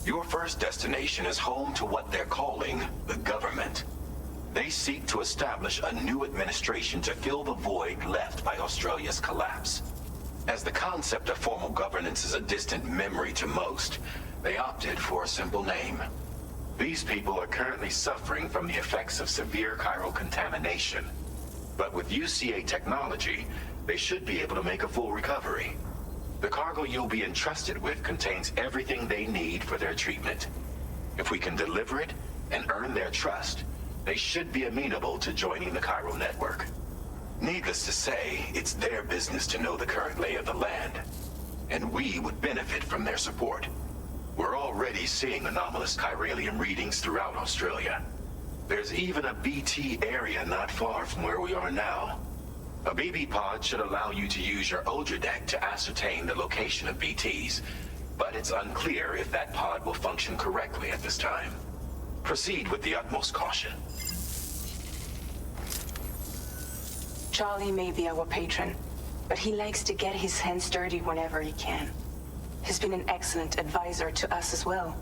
Your first destination is home to what they're calling the government. They seek to establish a new administration to fill the void left by Australia's collapse. As the concept of formal governance is a distant memory to most, they opted for a simple name. These people are currently suffering from the effects of severe chiral contamination. But with UCA technology, they should be able to make a full recovery. The cargo you'll be entrusted with contains everything they need for their treatment. If we can deliver it and earn their trust, they should be amenable to joining the chiral network. Needless to say, it's their business to know the current lay of the land, and we would benefit from their support. We're already seeing anomalous chiralium readings throughout Australia. There's even a BT area not far from where we are now. A BB pod should allow you to use your Ultra deck to ascertain the location of BTs, but it's unclear if that pod will function correctly at this time. Proceed with the utmost caution. Charlie may be our patron, but he likes to get his hands dirty whenever he can. He's been an excellent advisor to us as well.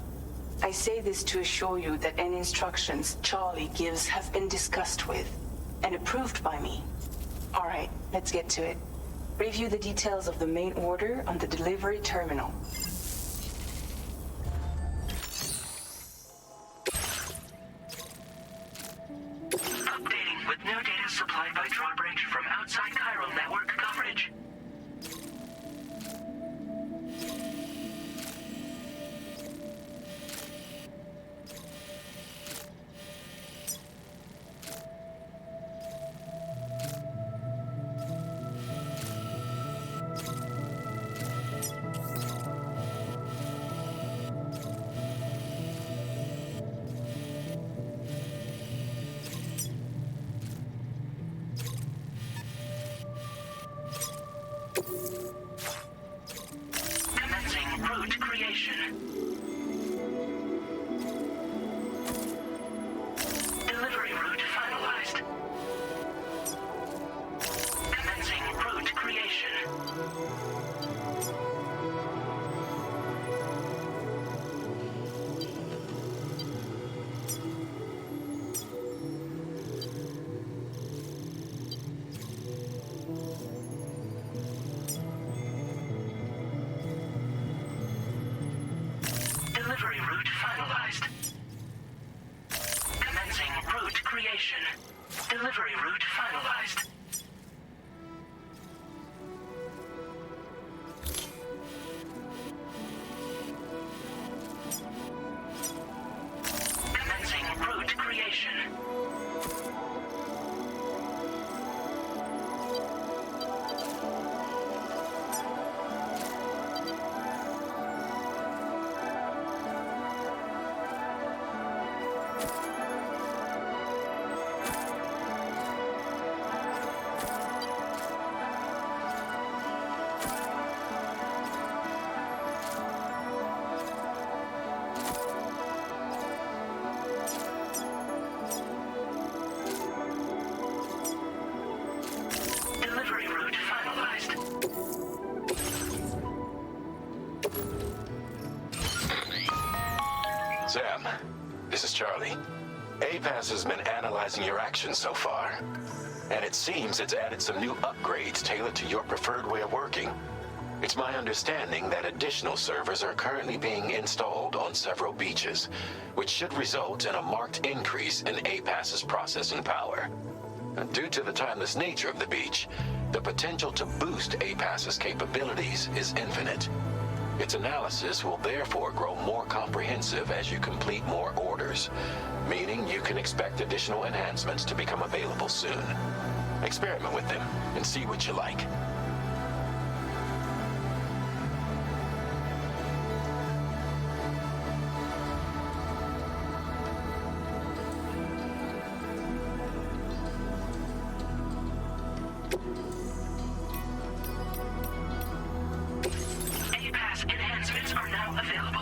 I say this to assure you that any instructions Charlie gives have been discussed with and approved by me. All right, let's get to it. Review the details of the main order on the delivery terminal. Updating with new data supplied by drawbridge from outside chiral network coverage. Sam, this is Charlie. APAS has been analyzing your actions so far, and it seems it's added some new upgrades tailored to your preferred way of working. It's my understanding that additional servers are currently being installed on several beaches, which should result in a marked increase in APAS's processing power. And due to the timeless nature of the beach, the potential to boost APAS's capabilities is infinite. Its analysis will therefore grow more comprehensive as you complete more orders, meaning you can expect additional enhancements to become available soon. Experiment with them and see what you like. Enhancements are now available.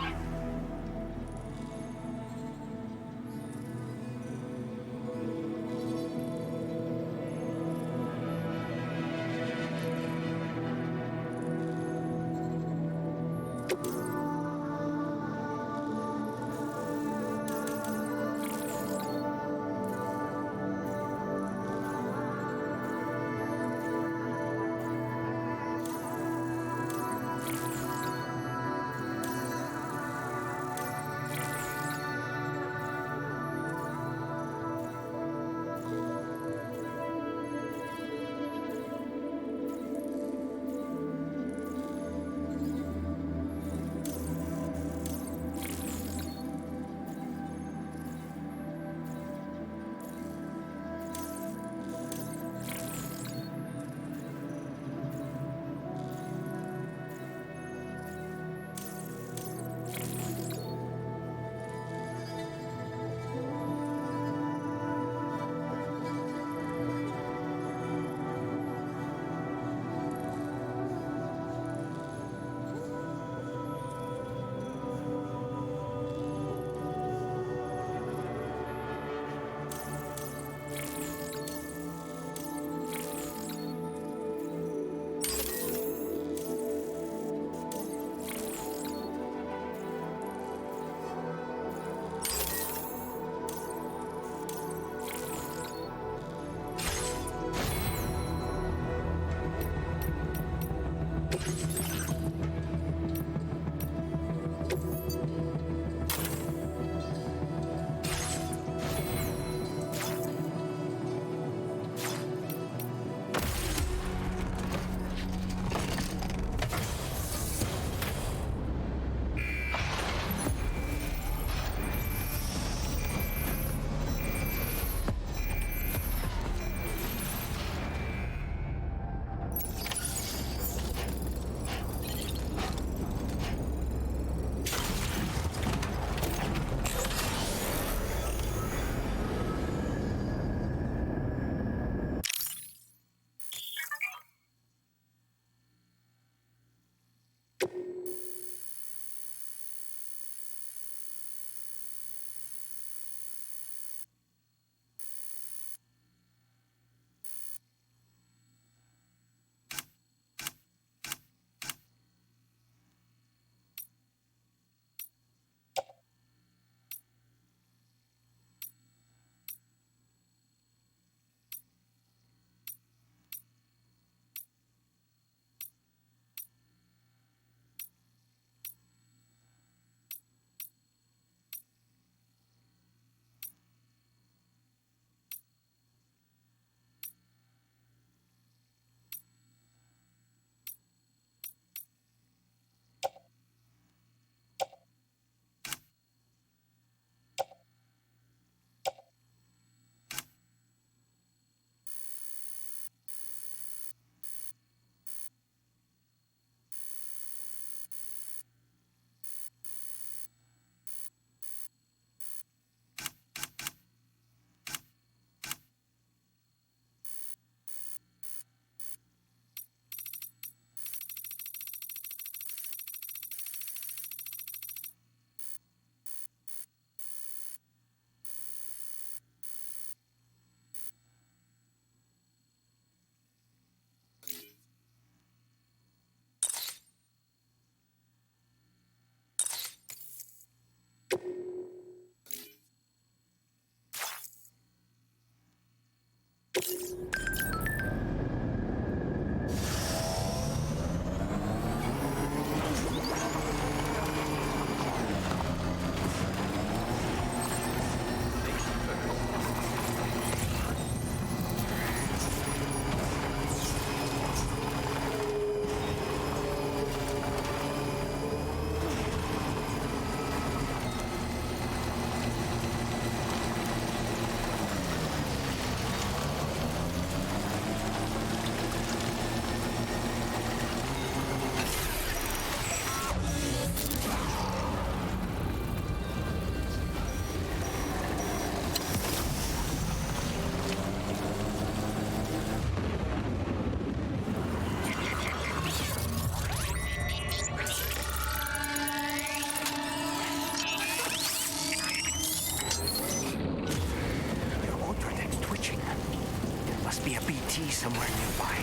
somewhere nearby.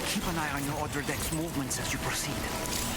Keep an eye on your other deck's movements as you proceed.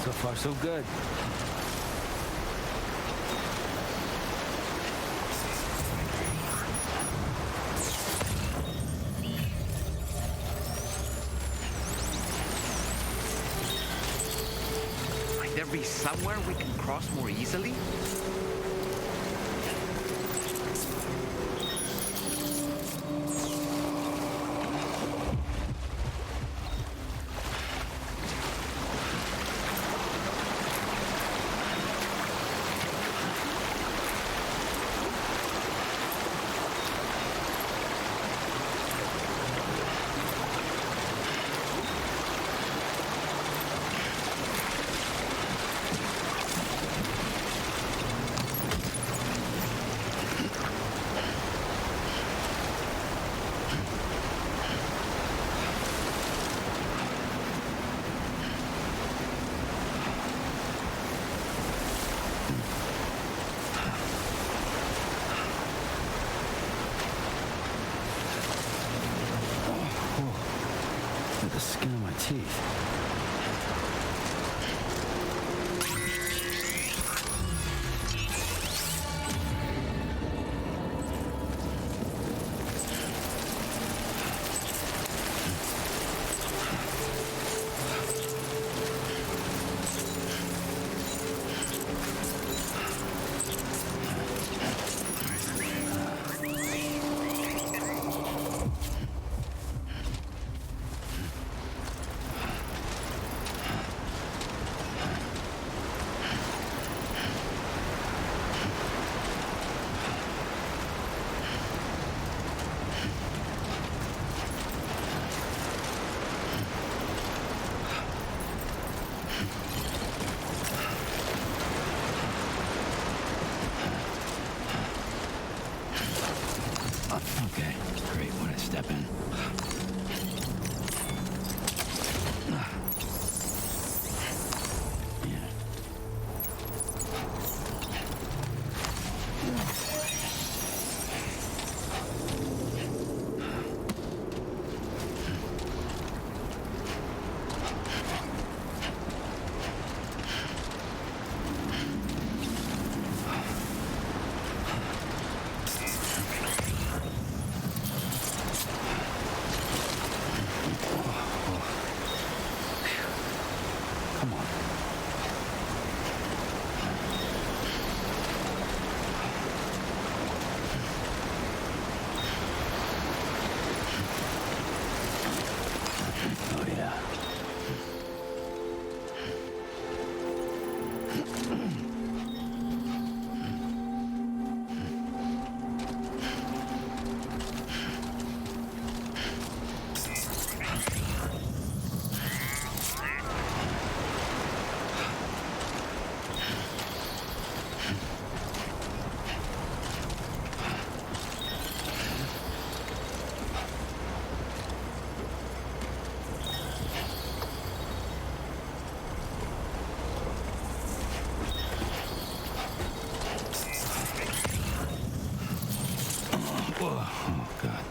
So far, so good. Might there be somewhere we can cross more easily? skin on my teeth. Okay, great when I step in. Come on. Oh, yeah. Oh, God.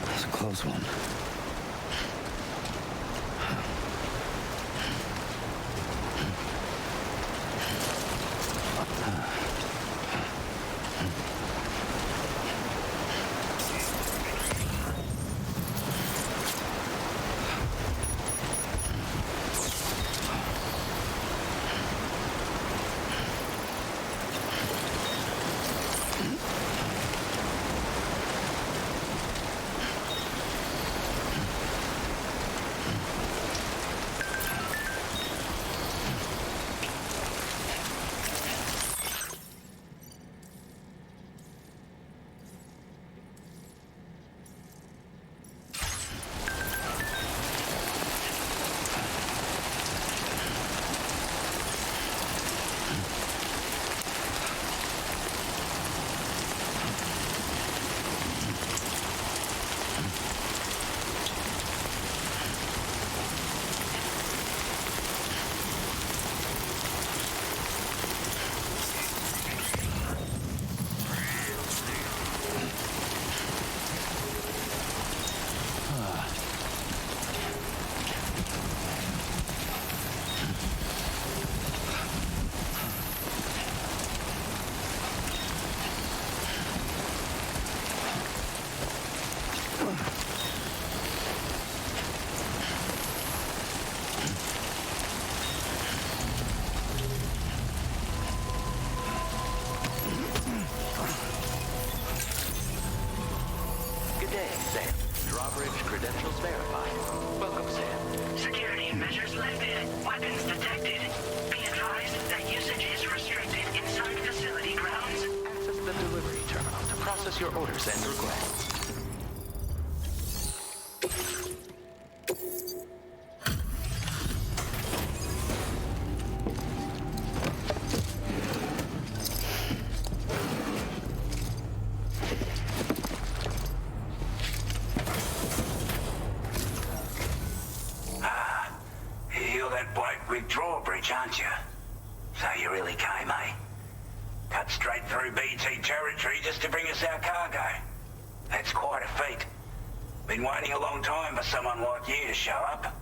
That's a close one. us your orders and requests. You're that bloke with drawbridge, aren't you? So you really came, eh? Cut straight through BT territory just to bring us our cargo. That's quite a feat. Been waiting a long time for someone like you to show up.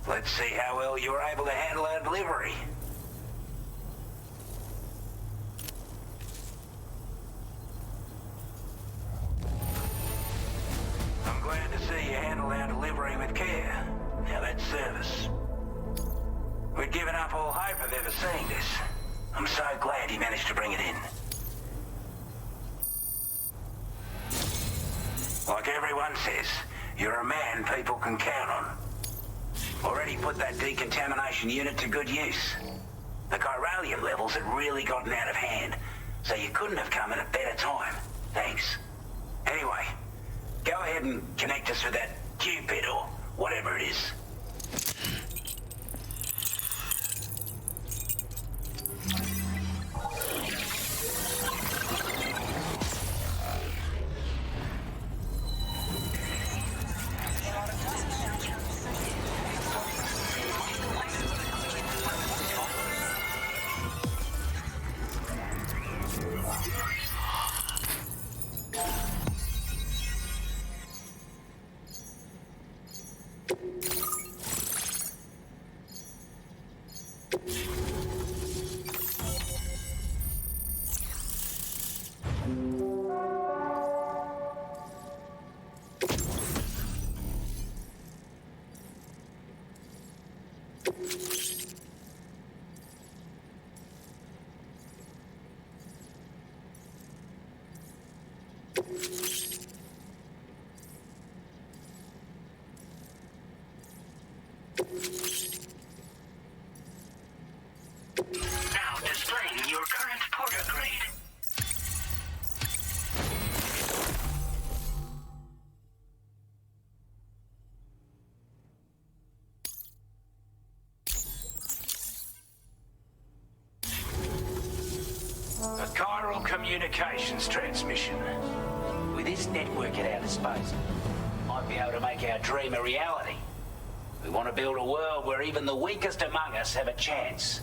Let's see how well you were able to handle our delivery. I'm glad to see you handle our delivery with care. Now that's service. We'd given up all hope of ever seeing this. I'm so glad you managed to bring it in. Like everyone says, you're a man people can count on. Already put that decontamination unit to good use. The chiralium levels had really gotten out of hand, so you couldn't have come at a better time. Thanks. Anyway, go ahead and connect us with that Cupid or whatever it is. Now displaying your current porter grade. A chiral communications transmission. With this network at our disposal, might be able to make our dream a reality. We want to build a world where even the weakest among us have a chance.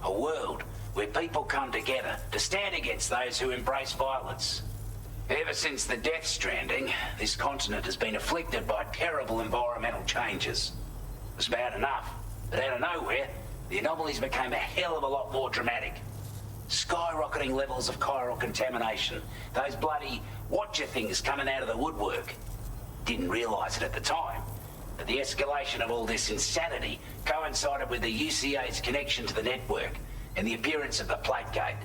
A world where people come together to stand against those who embrace violence. Ever since the death stranding, this continent has been afflicted by terrible environmental changes. It was bad enough, but out of nowhere, the anomalies became a hell of a lot more dramatic. Skyrocketing levels of chiral contamination. Those bloody watcher things coming out of the woodwork. Didn't realise it at the time, but the escalation of all this insanity coincided with the UCA's connection to the network and the appearance of the plate gate.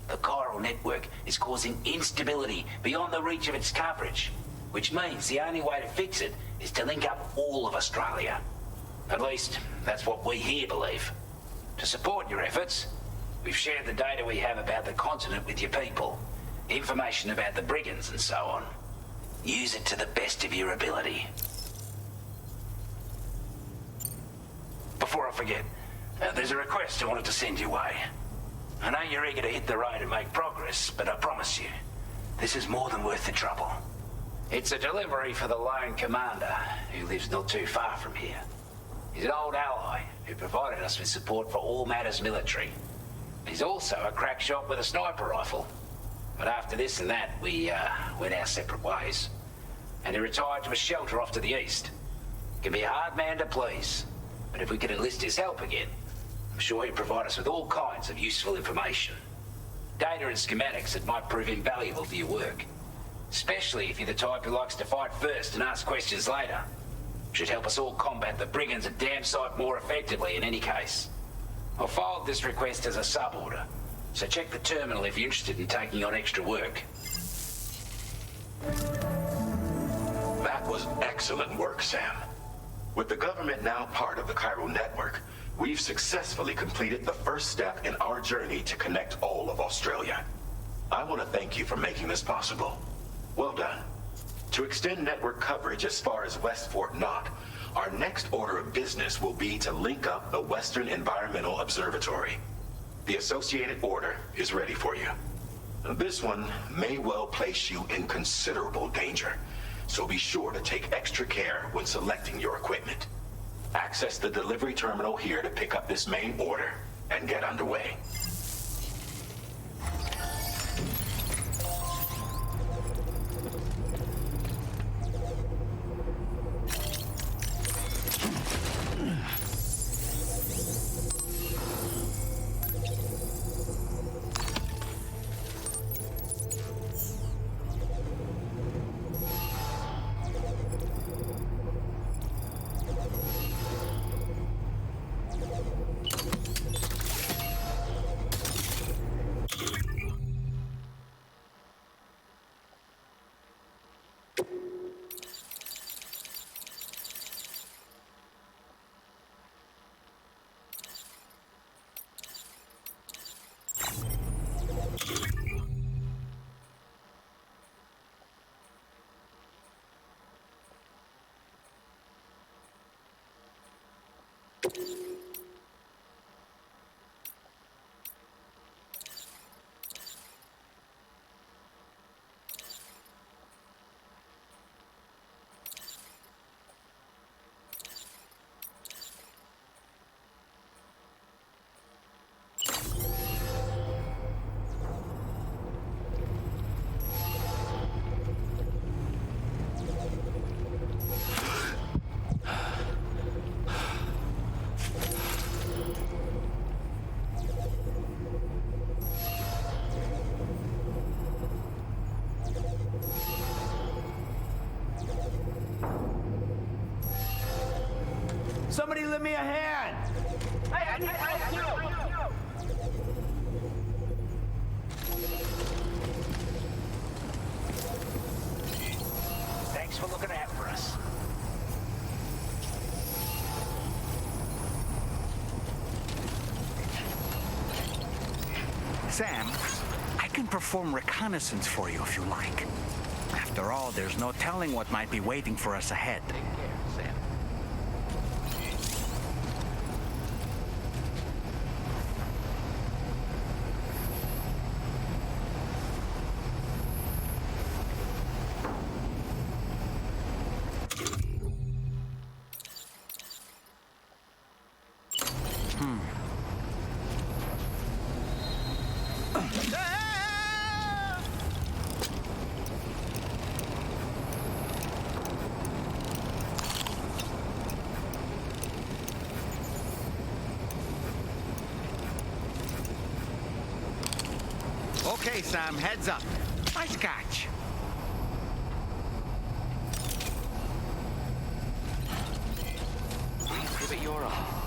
The chiral network is causing instability beyond the reach of its coverage, which means the only way to fix it is to link up all of Australia. At least, that's what we here believe. To support your efforts, we've shared the data we have about the continent with your people, information about the brigands and so on. Use it to the best of your ability. Before I forget, there's a request I wanted to send your way. I know you're eager to hit the road and make progress, but I promise you, this is more than worth the trouble. It's a delivery for the lone commander, who lives not too far from here. He's an old ally who provided us with support for all matters military. He's also a crack shot with a sniper rifle. But after this and that, we went our separate ways. And he retired to a shelter off to the east. Can be a hard man to please, but if we could enlist his help again, I'm sure he'd provide us with all kinds of useful information. Data and schematics that might prove invaluable for your work. Especially if you're the type who likes to fight first and ask questions later. Should help us all combat the brigands a damn sight more effectively in any case. I'll filed this request as a sub-order, so check the terminal if you're interested in taking on extra work. That was excellent work, Sam. With the government now part of the chiral network, we've successfully completed the first step in our journey to connect all of Australia. I want to thank you for making this possible. Well done. To extend network coverage as far as West Fort Knott, our next order of business will be to link up the Western Environmental Observatory. The associated order is ready for you. This one may well place you in considerable danger, so be sure to take extra care when selecting your equipment. Access the delivery terminal here to pick up this main order and get underway. Somebody lend me a hand! I need help too! Thanks for looking out for us. Sam, I can perform reconnaissance for you if you like. After all, there's no telling what might be waiting for us ahead. Take care, Sam. Okay, Sam, heads up. Nice catch. Give it your all.